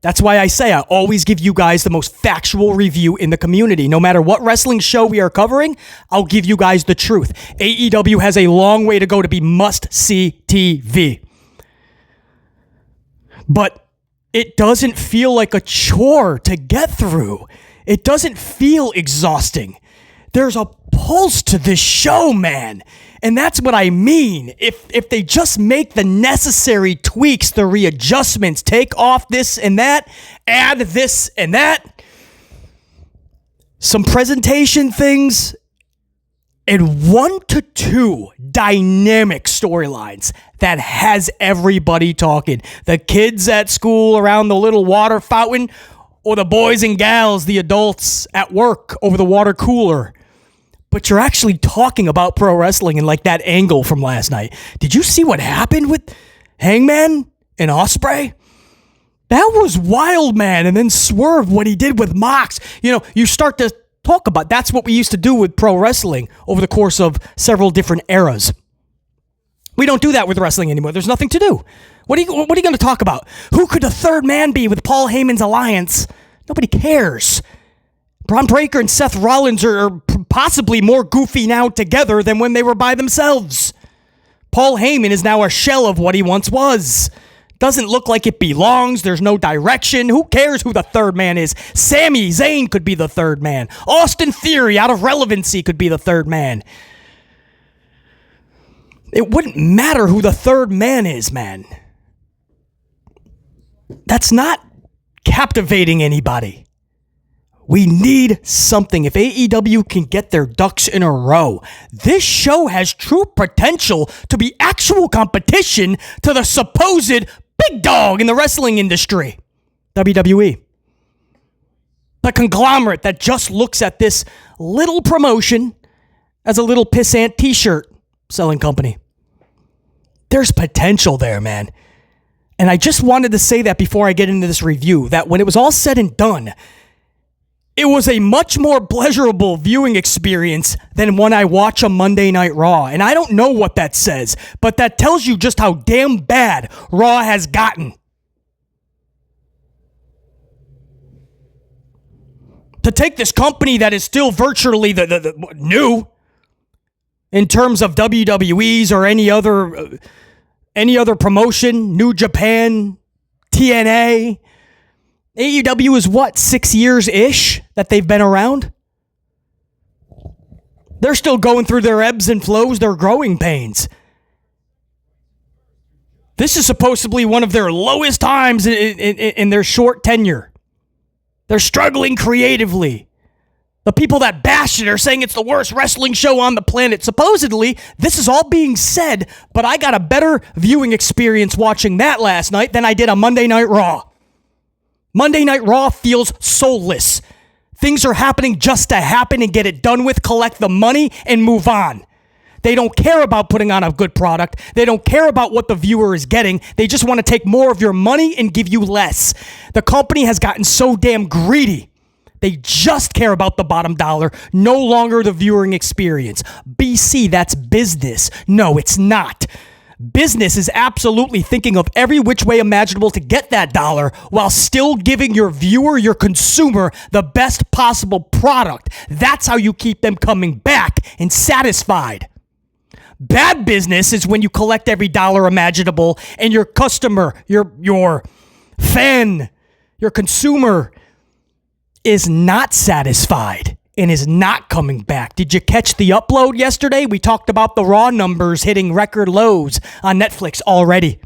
That's why I say I always give you guys the most factual review in the community. No matter what wrestling show we are covering, I'll give you guys the truth. AEW has a long way to go to be must-see TV. But it doesn't feel like a chore to get through. It doesn't feel exhausting. There's a pulse to this show, man. And that's what I mean. If they just make the necessary tweaks, the readjustments, take off this and that, add this and that, some presentation things, and 1 to 2 dynamic storylines that has everybody talking. The kids at school around the little water fountain, or the boys and gals, the adults at work over the water cooler. But you're actually talking about pro wrestling in like that angle from last night. Did you see what happened with Hangman and Ospreay? That was wild, man. And then Swerve, what he did with Mox. You know, you start to talk about, that's what we used to do with pro wrestling over the course of several different eras. We don't do that with wrestling anymore. There's nothing to do. What are you going to talk about? Who could the third man be with Paul Heyman's alliance? Nobody cares. Braun Breaker and Seth Rollins are possibly more goofy now together than when they were by themselves. Paul Heyman is now a shell of what he once was. Doesn't look like it belongs. There's no direction. Who cares who the third man is? Sami Zayn could be the third man. Austin Theory, out of relevancy, could be the third man. It wouldn't matter who the third man is, man. That's not captivating anybody. We need something. If AEW can get their ducks in a row, this show has true potential to be actual competition to the supposed big dog in the wrestling industry, WWE. The conglomerate that just looks at this little promotion as a little pissant t-shirt selling company. There's potential there, man. And I just wanted to say that before I get into this review, that when it was all said and done, it was a much more pleasurable viewing experience than when I watch a Monday Night Raw. And I don't know what that says, but that tells you just how damn bad Raw has gotten. To take this company that is still virtually the new in terms of WWE's or any other promotion, New Japan, TNA, AEW is what, 6 years-ish that they've been around? They're still going through their ebbs and flows, their growing pains. This is supposedly one of their lowest times in their short tenure. They're struggling creatively. The people that bash it are saying it's the worst wrestling show on the planet. Supposedly, this is all being said, but I got a better viewing experience watching that last night than I did on Monday Night Raw. Monday Night Raw feels soulless. Things are happening just to happen and get it done with, collect the money, and move on. They don't care about putting on a good product. They don't care about what the viewer is getting. They just want to take more of your money and give you less. The company has gotten so damn greedy. They just care about the bottom dollar, no longer the viewing experience. BC, that's business. No, it's not. Business is absolutely thinking of every which way imaginable to get that dollar while still giving your viewer, your consumer, the best possible product. That's how you keep them coming back and satisfied. Bad business is when you collect every dollar imaginable and your customer, your fan, your consumer is not satisfied and is not coming back. Did you catch the upload yesterday? We talked about the Raw numbers hitting record lows on Netflix already.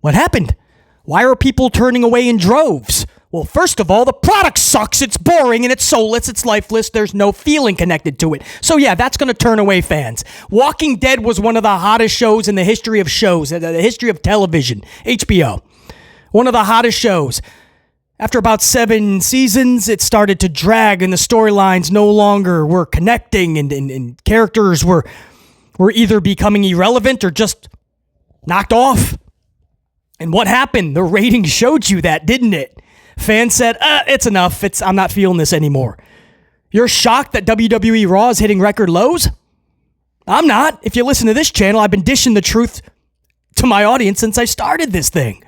What happened? Why are people turning away in droves? Well, first of all, the product sucks. It's boring and it's soulless. It's lifeless. There's no feeling connected to it. So yeah, that's going to turn away fans. Walking Dead was one of the hottest shows in the history of shows, the history of television. HBO. One of the hottest shows. After about 7 seasons, it started to drag and the storylines no longer were connecting and characters were either becoming irrelevant or just knocked off. And what happened? The ratings showed you that, didn't it? Fans said, it's enough. I'm not feeling this anymore. You're shocked that WWE Raw is hitting record lows? I'm not. If you listen to this channel, I've been dishing the truth to my audience since I started this thing.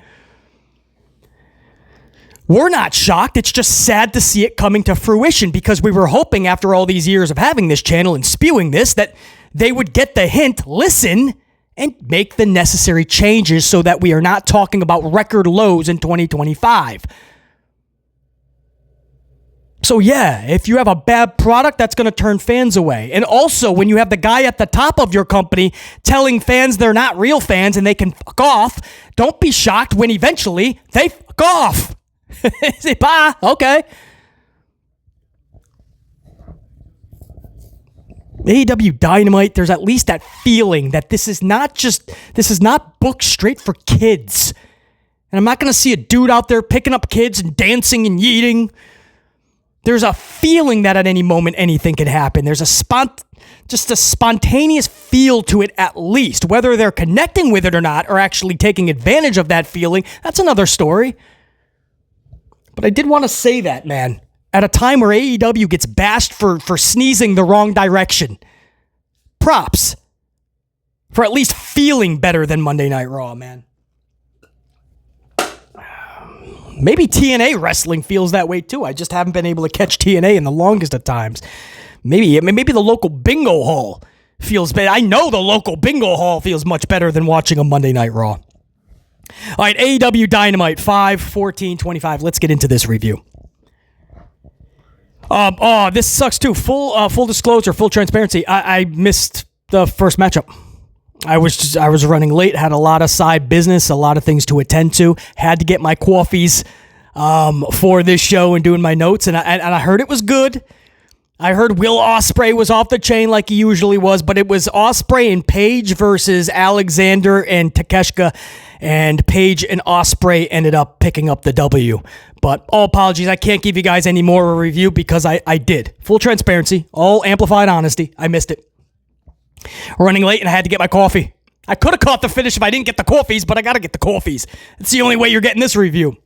We're not shocked. It's just sad to see it coming to fruition because we were hoping after all these years of having this channel and spewing this that they would get the hint, listen, and make the necessary changes so that we are not talking about record lows in 2025. So yeah, if you have a bad product, that's going to turn fans away. And also, when you have the guy at the top of your company telling fans they're not real fans and they can fuck off, don't be shocked when eventually they fuck off. Say, bye. Okay. AEW Dynamite, there's at least that feeling that this is not booked straight for kids. And I'm not going to see a dude out there picking up kids and dancing and yeeting. There's a feeling that at any moment anything can happen. There's just a spontaneous feel to it at least. Whether they're connecting with it or not, or actually taking advantage of that feeling, that's another story. But I did want to say that, man, at a time where AEW gets bashed for sneezing the wrong direction. Props for at least feeling better than Monday Night Raw, man. Maybe TNA wrestling feels that way too. I just haven't been able to catch TNA in the longest of times. Maybe the local bingo hall feels better. I know the local bingo hall feels much better than watching a Monday Night Raw. All right, AEW Dynamite 5/14/25. Let's get into this review. This sucks too. Full disclosure, full transparency. I missed the first matchup. I was running late, had a lot of side business, a lot of things to attend to. Had to get my coffees for this show and doing my notes, and I heard it was good. I heard Will Ospreay was off the chain like he usually was, but it was Ospreay and Page versus Alexander and Takeshita, and Page and Ospreay ended up picking up the W. But all apologies, I can't give you guys any more of a review because I did. Full transparency, all amplified honesty, I missed it. Running late and I had to get my coffee. I could have caught the finish if I didn't get the coffees, but I got to get the coffees. It's the only way you're getting this review.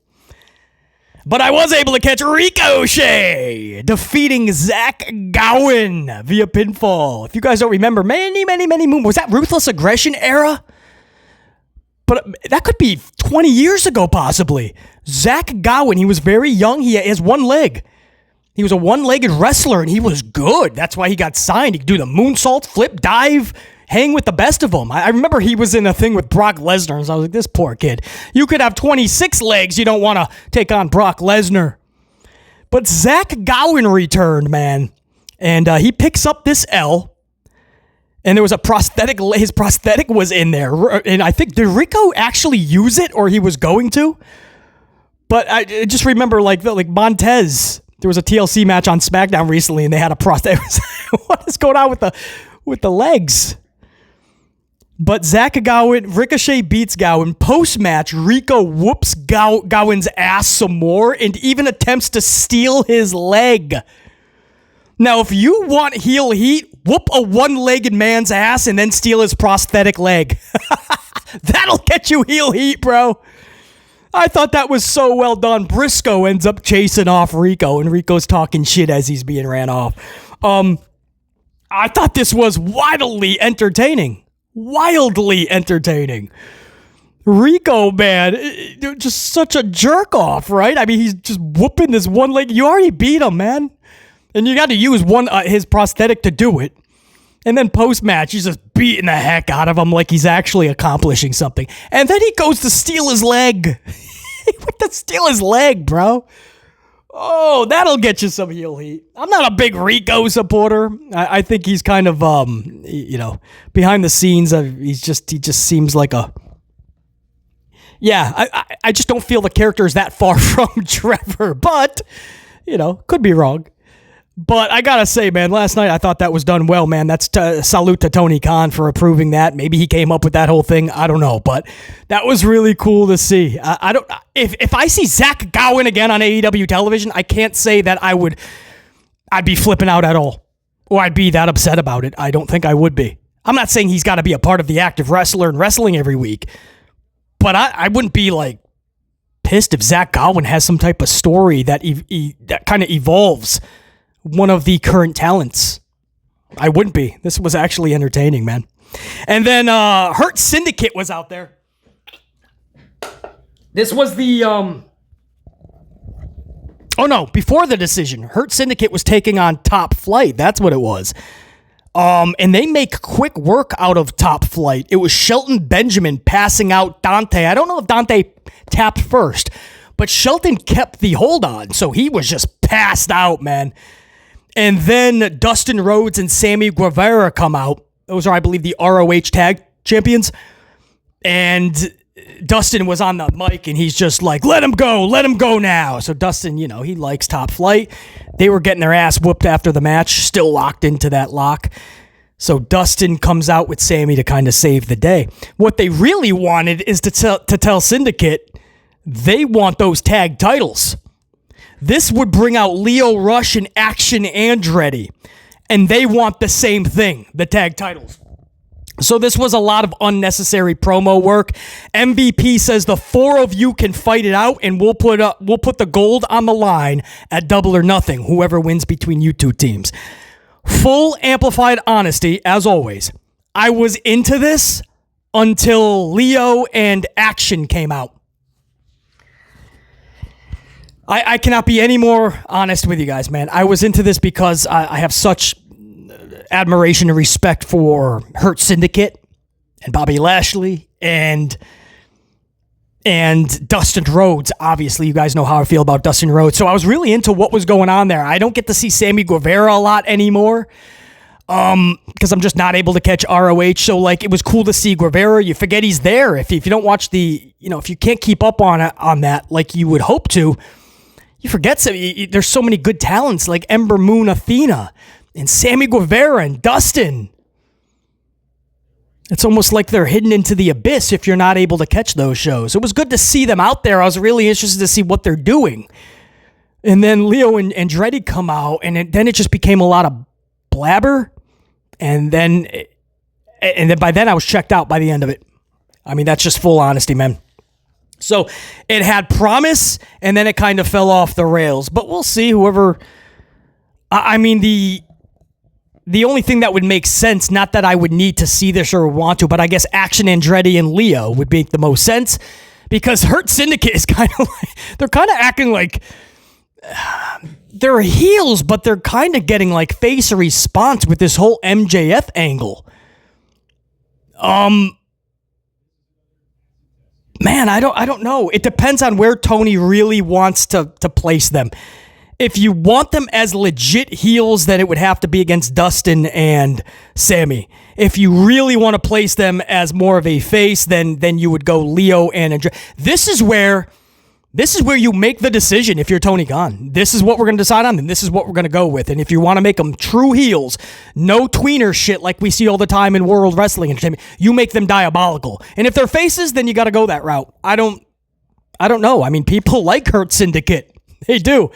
But I was able to catch Ricochet defeating Zach Gowen via pinfall. If you guys don't remember, many moons. Was that Ruthless Aggression era? But that could be 20 years ago, possibly. Zach Gowen, he was very young. He has one leg. He was a one-legged wrestler, and he was good. That's why he got signed. He could do the moonsault, flip, dive, hang with the best of them. I remember he was in a thing with Brock Lesnar, and so I was like, this poor kid. You could have 26 legs. You don't want to take on Brock Lesnar. But Zach Gowen returned, man, and he picks up this L, and there was a prosthetic. His prosthetic was in there, and I think, did Rico actually use it, or he was going to? But I just remember, like Montez. There was a TLC match on SmackDown recently, and they had a prosthetic. What is going on with the legs? But Zach Gowen, Ricochet beats Gowen. Post-match, Rico whoops Gowen's ass some more and even attempts to steal his leg. Now, if you want heel heat, whoop a one-legged man's ass and then steal his prosthetic leg. That'll get you heel heat, bro. I thought that was so well done. Briscoe ends up chasing off Rico, and Rico's talking shit as he's being ran off. I thought this was wildly entertaining. Wildly entertaining. Rico, man, just such a jerk off, right? I mean, he's just whooping this one leg. You already beat him, man. And you got to use his prosthetic to do it. And then post-match, he's just beating the heck out of him like he's actually accomplishing something. And then he goes to steal his leg. He went to steal his leg, bro. Oh, that'll get you some heel heat. I'm not a big Rico supporter. I think he's kind of, behind the scenes, he just seems like a... Yeah, I just don't feel the character is that far from Trevor. But, could be wrong. But I gotta say, man, last night I thought that was done well, man. That's salute to Tony Khan for approving that. Maybe he came up with that whole thing. I don't know, but that was really cool to see. If I see Zach Gowen again on AEW television, I can't say that I'd be flipping out at all, or I'd be that upset about it. I don't think I would be. I'm not saying he's got to be a part of the active wrestler and wrestling every week, but I wouldn't be like pissed if Zach Gowen has some type of story that that kind of evolves one of the current talents. I wouldn't be. This was actually entertaining, man. And then Hurt Syndicate was out there. This was the Oh, no, before the decision, Hurt Syndicate was taking on Top Flight. That's what it was. And they make quick work out of Top Flight. It was Shelton Benjamin passing out Dante. I don't know if Dante tapped first, but Shelton kept the hold on, so he was just passed out, man. And then Dustin Rhodes and Sammy Guevara come out. Those are, I believe, the ROH Tag Champions. And Dustin was on the mic, and he's just like, let him go now. So Dustin, he likes Top Flight. They were getting their ass whooped after the match, still locked into that lock. So Dustin comes out with Sammy to kind of save the day. What they really wanted is to tell Syndicate they want those tag titles. This would bring out Lio Rush and Action Andretti, and they want the same thing, the tag titles. So this was a lot of unnecessary promo work. MVP says the four of you can fight it out, and we'll put the gold on the line at Double or Nothing, whoever wins between you two teams. Full amplified honesty, as always. I was into this until Leo and Action came out. I cannot be any more honest with you guys, man. I was into this because I have such admiration and respect for Hurt Syndicate and Bobby Lashley and Dustin Rhodes. Obviously, you guys know how I feel about Dustin Rhodes. So I was really into what was going on there. I don't get to see Sammy Guevara a lot anymore because I'm just not able to catch ROH. So, it was cool to see Guevara. You forget he's there. If you don't watch if you can't keep up on that like you would hope to, you forget there's so many good talents like Ember Moon Athena and Sammy Guevara and Dustin. It's almost like they're hidden into the abyss if you're not able to catch those shows. It was good to see them out there. I was really interested to see what they're doing. And then Leo and Andretti come out, and then it just became a lot of blabber. And then by then I was checked out by the end of it. I mean, that's just full honesty, man. So it had promise, and then it kind of fell off the rails. But we'll see. Whoever... I mean, the only thing that would make sense, not that I would need to see this or want to, but I guess Action Andretti and Leo would make the most sense, because Hurt Syndicate is kind of they're kind of acting like they're heels, but they're kind of getting face response with this whole MJF angle. Man, I don't know. It depends on where Tony really wants to place them. If you want them as legit heels, then it would have to be against Dustin and Sammy. If you really want to place them as more of a face, then you would go Leo and Andretti. This is where you make the decision if you're Tony Khan. This is what we're going to decide on, and this is what we're going to go with. And if you want to make them true heels, no tweener shit like we see all the time in World Wrestling Entertainment, you make them diabolical. And if they're faces, then you got to go that route. I don't know. I mean, people like Hurt Syndicate. They do.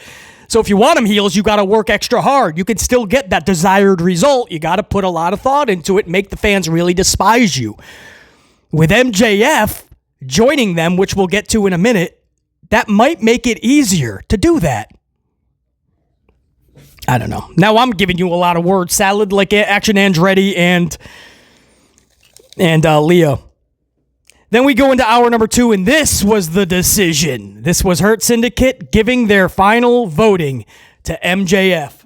So if you want them heels, you got to work extra hard. You can still get that desired result. You got to put a lot of thought into it, make the fans really despise you. With MJF joining them, which we'll get to in a minute, that might make it easier to do that. I don't know. Now I'm giving you a lot of word salad like Action Andretti and Leo. Then we go into hour number 2, and this was the decision. This was Hurt Syndicate giving their final voting to MJF.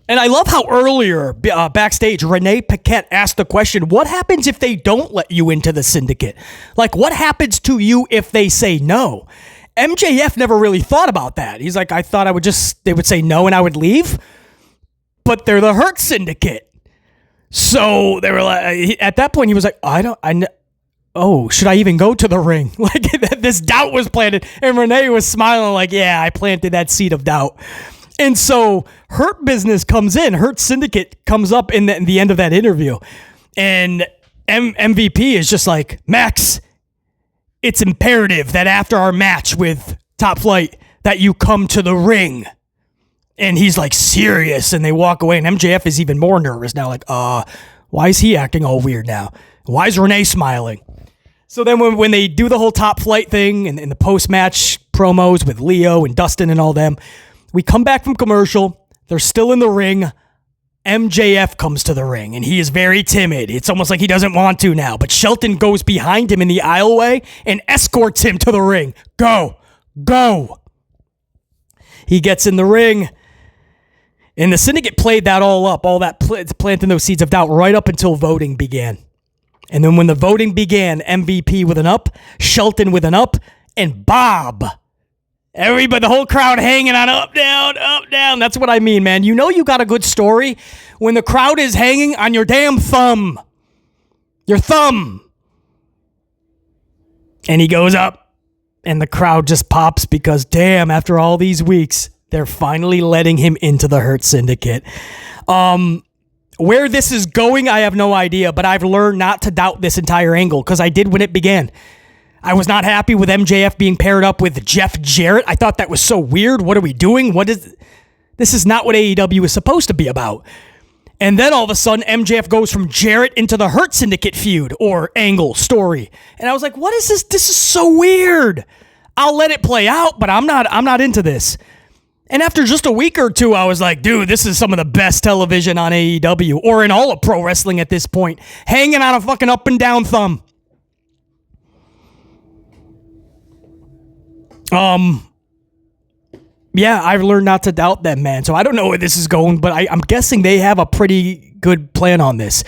And I love how earlier, backstage, Renee Paquette asked the question, what happens if they don't let you into the Syndicate? What happens to you if they say no? MJF never really thought about that. He's like, I thought they would say no and I would leave. But they're the Hurt Syndicate. So they were at that point, he was like, should I even go to the ring? This doubt was planted. And Renee was smiling yeah, I planted that seed of doubt. And so Hurt Business comes in. Hurt Syndicate comes up in the end of that interview. And MVP is just like, Max, it's imperative that after our match with Top Flight that you come to the ring. And he's serious, and they walk away, and MJF is even more nervous now, why is he acting all weird now? Why is Renee smiling? So then when they do the whole Top Flight thing and the post-match promos with Leo and Dustin and all them, we come back from commercial, they're still in the ring, MJF comes to the ring, and he is very timid. It's almost like he doesn't want to now, but Shelton goes behind him in the aisleway and escorts him to the ring. Go, Go. He gets in the ring. And the Syndicate played that all up, all that planting those seeds of doubt right up until voting began. And then when the voting began, MVP with an up, Shelton with an up, and Bob. Everybody, the whole crowd hanging on up, down, up, down. That's what I mean, man. You know you got a good story when the crowd is hanging on your damn thumb. Your thumb. And he goes up, and the crowd just pops because, damn, after all these weeks, they're finally letting him into the Hurt Syndicate. Where this is going, I have no idea, but I've learned not to doubt this entire angle because I did when it began. I was not happy with MJF being paired up with Jeff Jarrett. I thought that was so weird. What are we doing? This is not what AEW is supposed to be about. And then all of a sudden, MJF goes from Jarrett into the Hurt Syndicate feud or angle story. And I was like, what is this? This is so weird. I'll let it play out, but I'm not into this. And after just a week or two, I was like, dude, this is some of the best television on AEW or in all of pro wrestling at this point. Hanging on a fucking up and down thumb. Yeah, I've learned not to doubt them, man. So I don't know where this is going, but I'm guessing they have a pretty good plan on this.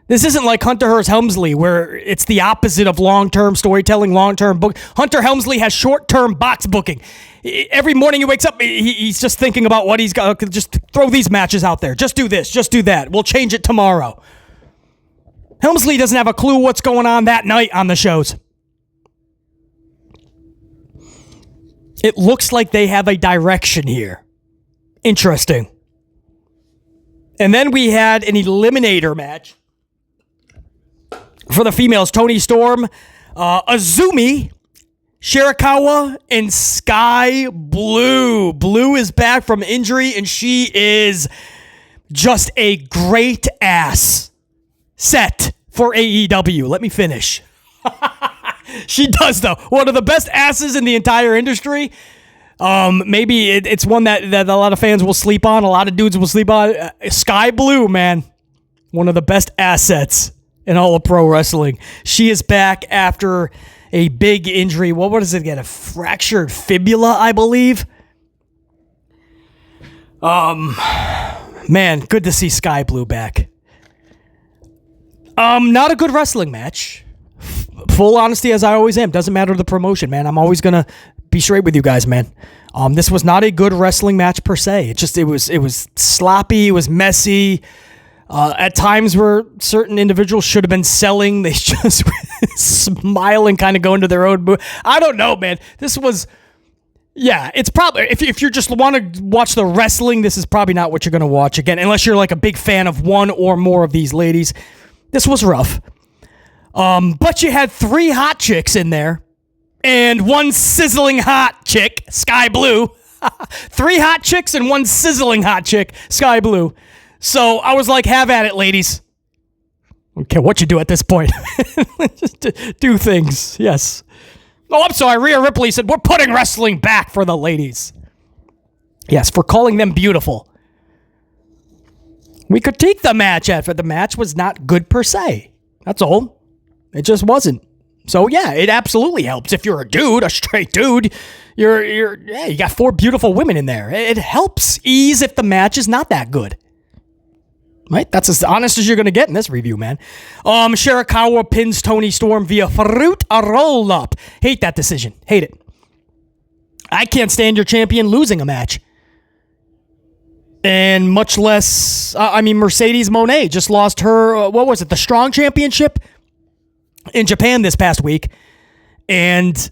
This isn't like Hunter Hearst Helmsley, where it's the opposite of long-term storytelling, long-term book. Hunter Helmsley has short-term box booking. Every morning he wakes up, he's just thinking about what he's got. Just throw these matches out there. Just do this. Just do that. We'll change it tomorrow. Helmsley doesn't have a clue what's going on that night on the shows. It looks like they have a direction here. Interesting. And then we had an eliminator match for the females. Toni Storm, Azumi, Shirakawa, and Sky Blue. Blue is back from injury, and she is just a great ass set for AEW. Let me finish. She does, though. One of the best asses in the entire industry. Maybe it's one that a lot of fans will sleep on. A lot of dudes will sleep on. Sky Blue, man. One of the best assets in all of pro wrestling. She is back after a big injury. What was it again? A fractured fibula, I believe. Man, good to see Sky Blue back. Not a good wrestling match. Full honesty, as I always am. Doesn't matter the promotion, man. I'm always gonna be straight with you guys, man. This was not a good wrestling match per se. It was sloppy. It was messy. At times where certain individuals should have been selling, they just smile and kind of go into their own mood. I don't know, man. This was, yeah, it's probably, if you just want to watch the wrestling, this is probably not what you're going to watch again, unless you're like a big fan of one or more of these ladies. This was rough. But you had 3 hot chicks in there and 1 sizzling hot chick, Sky Blue. 3 hot chicks and 1 sizzling hot chick, Sky Blue. So I was like, have at it, ladies. I don't care what you do at this point. Just do things, yes. Oh, I'm sorry. Rhea Ripley said, we're putting wrestling back for the ladies. Yes, for calling them beautiful. We critiqued the match after the match was not good per se. That's all. It just wasn't. So yeah, it absolutely helps. If you're a dude, a straight dude, you got 4 beautiful women in there. It helps ease if the match is not that good. Right? That's as honest as you're going to get in this review, man. Shirakawa pins Toni Storm via fruit a roll-up. Hate that decision. Hate it. I can't stand your champion losing a match. And much less, Mercedes Moné just lost her, the Strong Championship in Japan this past week. And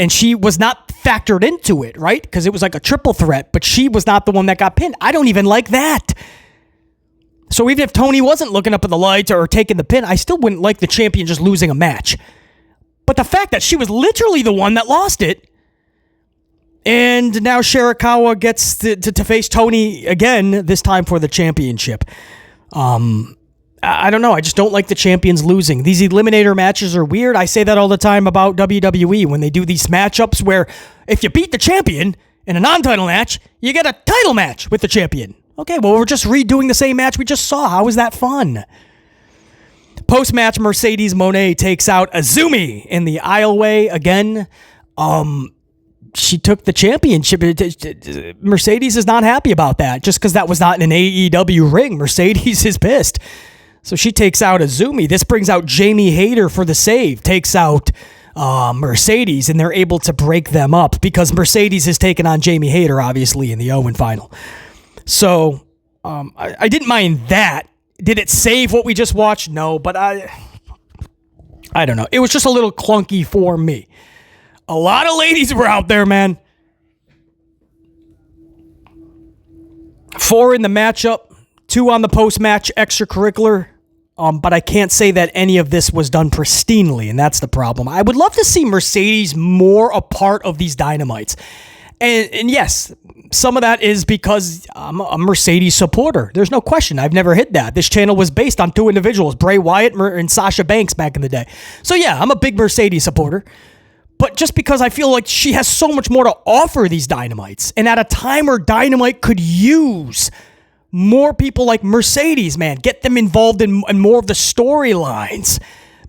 she was not factored into it, right? Because it was like a triple threat, but she was not the one that got pinned. I don't even like that. So even if Tony wasn't looking up at the lights or taking the pin, I still wouldn't like the champion just losing a match. But the fact that she was literally the one that lost it, and now Shirakawa gets to face Tony again, this time for the championship. I don't know. I just don't like the champions losing. These eliminator matches are weird. I say that all the time about WWE when they do these matchups where if you beat the champion in a non-title match, you get a title match with the champion. Okay, well, we're just redoing the same match we just saw. How is that fun? Post-match, Mercedes Moné takes out Azumi in the aisleway again. she took the championship. Mercedes is not happy about that just because that was not in an AEW ring. Mercedes is pissed. So she takes out Azumi. This brings out Jamie Hayter for the save, takes out Mercedes, and they're able to break them up because Mercedes has taken on Jamie Hayter, obviously, in the Owen final. So I didn't mind that. Did it save what we just watched? No, but I don't know. It was just a little clunky for me. A lot of ladies were out there, man. 4 in the matchup, 2 on the post-match extracurricular. But I can't say that any of this was done pristinely, and that's the problem. I would love to see Mercedes more a part of these Dynamites. And yes, some of that is because I'm a Mercedes supporter. There's no question. I've never hid that. This channel was based on 2 individuals, Bray Wyatt and Sasha Banks back in the day. So yeah, I'm a big Mercedes supporter. But just because I feel like she has so much more to offer these Dynamites, and at a time where Dynamite could use more people like Mercedes, man, get them involved in more of the storylines,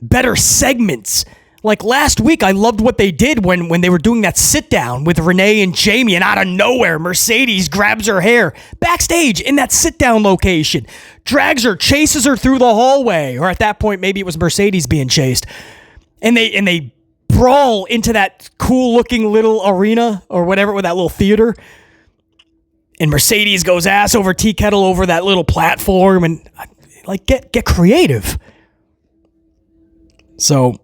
better segments. Like last week, I loved what they did when they were doing that sit down with Renee and Jamie, and out of nowhere, Mercedes grabs her hair backstage in that sit down location, drags her, chases her through the hallway, or at that point, maybe it was Mercedes being chased, and they brawl into that cool looking little arena or whatever with that little theater. And Mercedes goes ass over tea kettle over that little platform, and like get creative. So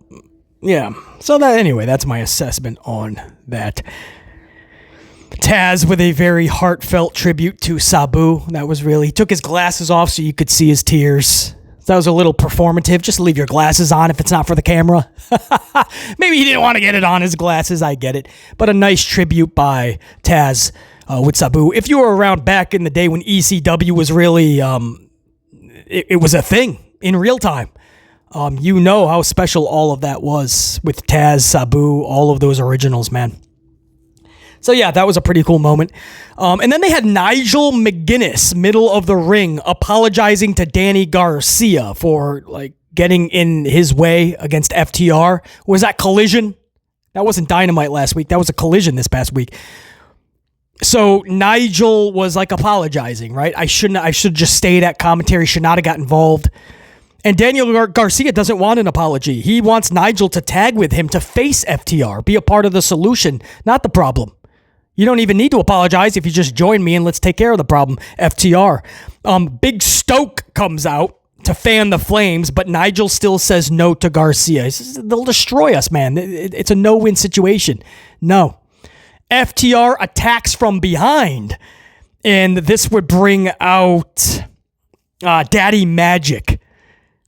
yeah. So that's my assessment on that. Taz with a very heartfelt tribute to Sabu. He took his glasses off so you could see his tears. That was a little performative. Just leave your glasses on if it's not for the camera. Maybe he didn't want to get it on his glasses. I get it. But a nice tribute by Taz with Sabu. If you were around back in the day when ECW was really, it was a thing in real time. You know how special all of that was with Taz, Sabu, all of those originals, man. So yeah, that was a pretty cool moment. And then they had Nigel McGuinness, middle of the ring, apologizing to Danny Garcia for like getting in his way against FTR. Was that Collision? That wasn't Dynamite last week. That was a Collision this past week. So Nigel was like apologizing, right? I should just stayed at commentary, should not have got involved. And Daniel Garcia doesn't want an apology. He wants Nigel to tag with him to face FTR, be a part of the solution, not the problem. You don't even need to apologize if you just join me and let's take care of the problem, FTR. Big Stoke comes out to fan the flames, but Nigel still says no to Garcia. He says, they'll destroy us, man. It's a no-win situation. No. FTR attacks from behind, and this would bring out Daddy Magic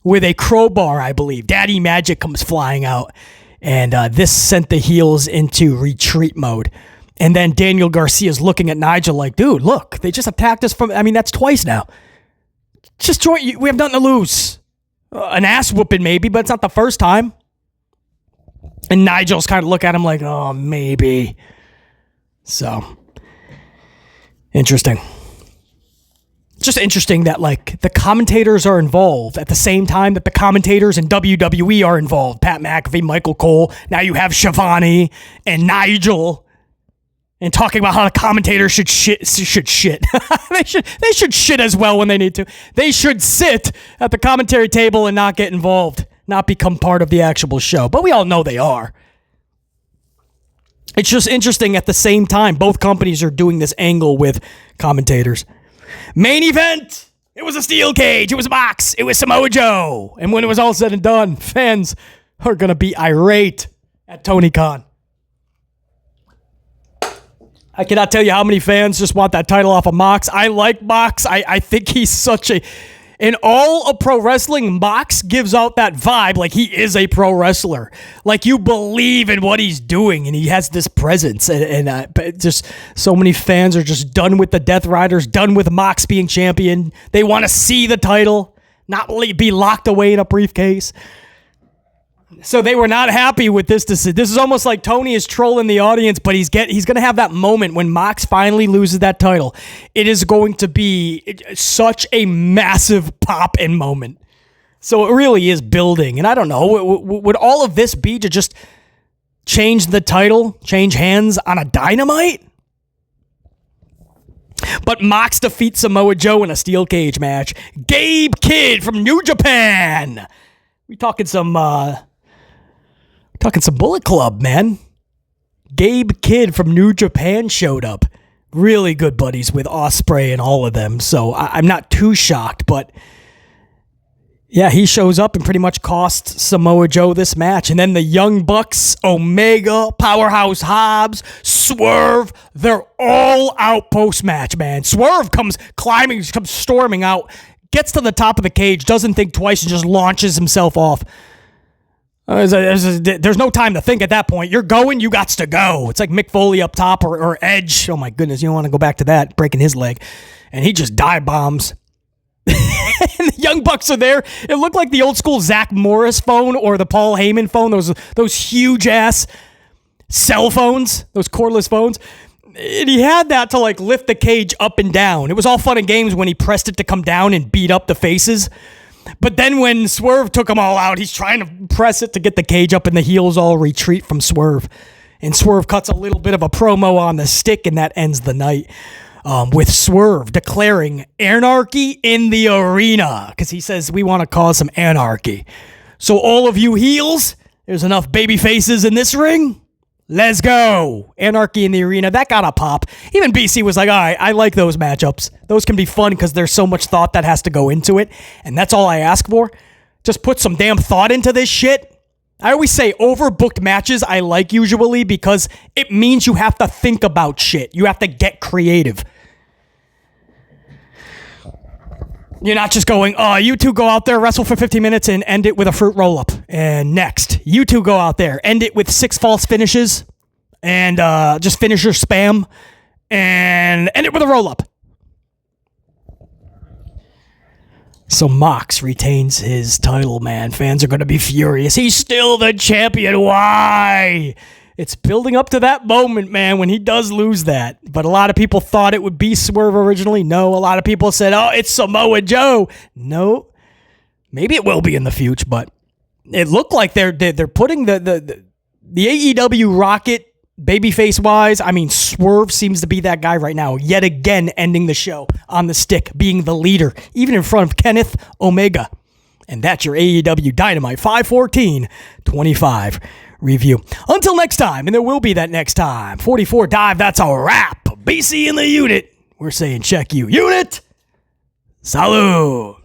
with a crowbar, I believe. Daddy Magic comes flying out, and this sent the heels into retreat mode. And then Daniel Garcia's looking at Nigel like, dude, look, they just attacked us that's twice now. Just join. We have nothing to lose. An ass whooping maybe, but it's not the first time. And Nigel's kind of look at him like, oh, maybe. So, interesting. Just interesting that, like, the commentators are involved at the same time that the commentators in WWE are involved. Pat McAfee, Michael Cole. Now you have Shivani and Nigel. And talking about how the commentators should shit. they should shit as well when they need to. They should sit at the commentary table and not get involved. Not become part of the actual show. But we all know they are. It's just interesting at the same time. Both companies are doing this angle with commentators. Main event. It was a steel cage. It was a box. It was Samoa Joe. And when it was all said and done, fans are going to be irate at Tony Khan. I cannot tell you how many fans just want that title off of Mox. I like Mox. I think he's such a... In all of pro wrestling, Mox gives out that vibe like he is a pro wrestler. Like you believe in what he's doing and he has this presence. And just so many fans are just done with the Death Riders, done with Mox being champion. They want to see the title, not be locked away in a briefcase. So they were not happy with this decision. This is almost like Tony is trolling the audience, but he's going to have that moment when Mox finally loses that title. It is going to be such a massive pop and moment. So it really is building. And I don't know, would all of this be to just change the title, change hands on a Dynamite? But Mox defeats Samoa Joe in a steel cage match. Gabe Kidd from New Japan. We talking some Bullet Club, man. Gabe Kidd from New Japan showed up. Really good buddies with Ospreay and all of them. So I'm not too shocked, but yeah, he shows up and pretty much costs Samoa Joe this match. And then the Young Bucks, Omega, Powerhouse Hobbs, Swerve, they're all out post-match, man. Swerve comes storming out, gets to the top of the cage, doesn't think twice, and just launches himself off. There's no time to think at that point. You're going, you gots to go. It's like Mick Foley up top or Edge. Oh my goodness, you don't want to go back to that, breaking his leg. And he just dive bombs. And the Young Bucks are there. It looked like the old school Zach Morris phone or the Paul Heyman phone, those huge ass cell phones, those cordless phones. And he had that to like lift the cage up and down. It was all fun and games when he pressed it to come down and beat up the faces. But then when Swerve took them all out, he's trying to press it to get the cage up, and the heels all retreat from Swerve. And Swerve cuts a little bit of a promo on the stick, and that ends the night. With Swerve declaring anarchy in the arena, because he says we want to cause some anarchy. So all of you heels, there's enough baby faces in this ring. Let's go. Anarchy in the arena. That got a pop. Even BC was like, all right, I like those matchups. Those can be fun because there's so much thought that has to go into it. And that's all I ask for. Just put some damn thought into this shit. I always say overbooked matches I like usually because it means you have to think about shit. You have to get creative. You're not just going, oh, you two go out there, wrestle for 15 minutes, and end it with a fruit roll-up. And next, you two go out there, end it with 6 false finishes, and just finisher spam, and end it with a roll-up. So Mox retains his title, man. Fans are going to be furious. He's still the champion. Why? It's building up to that moment, man, when he does lose that. But a lot of people thought it would be Swerve originally. No, a lot of people said, oh, it's Samoa Joe. No, maybe it will be in the future, but it looked like they're putting the AEW Rocket babyface-wise. I mean, Swerve seems to be that guy right now. Yet again, ending the show on the stick, being the leader, even in front of Kenneth Omega. And that's your AEW Dynamite 5/14/25 review. Until next time, and there will be that next time. 44 Dive, that's a wrap. BC in the unit. We're saying check you. Unit. Salud.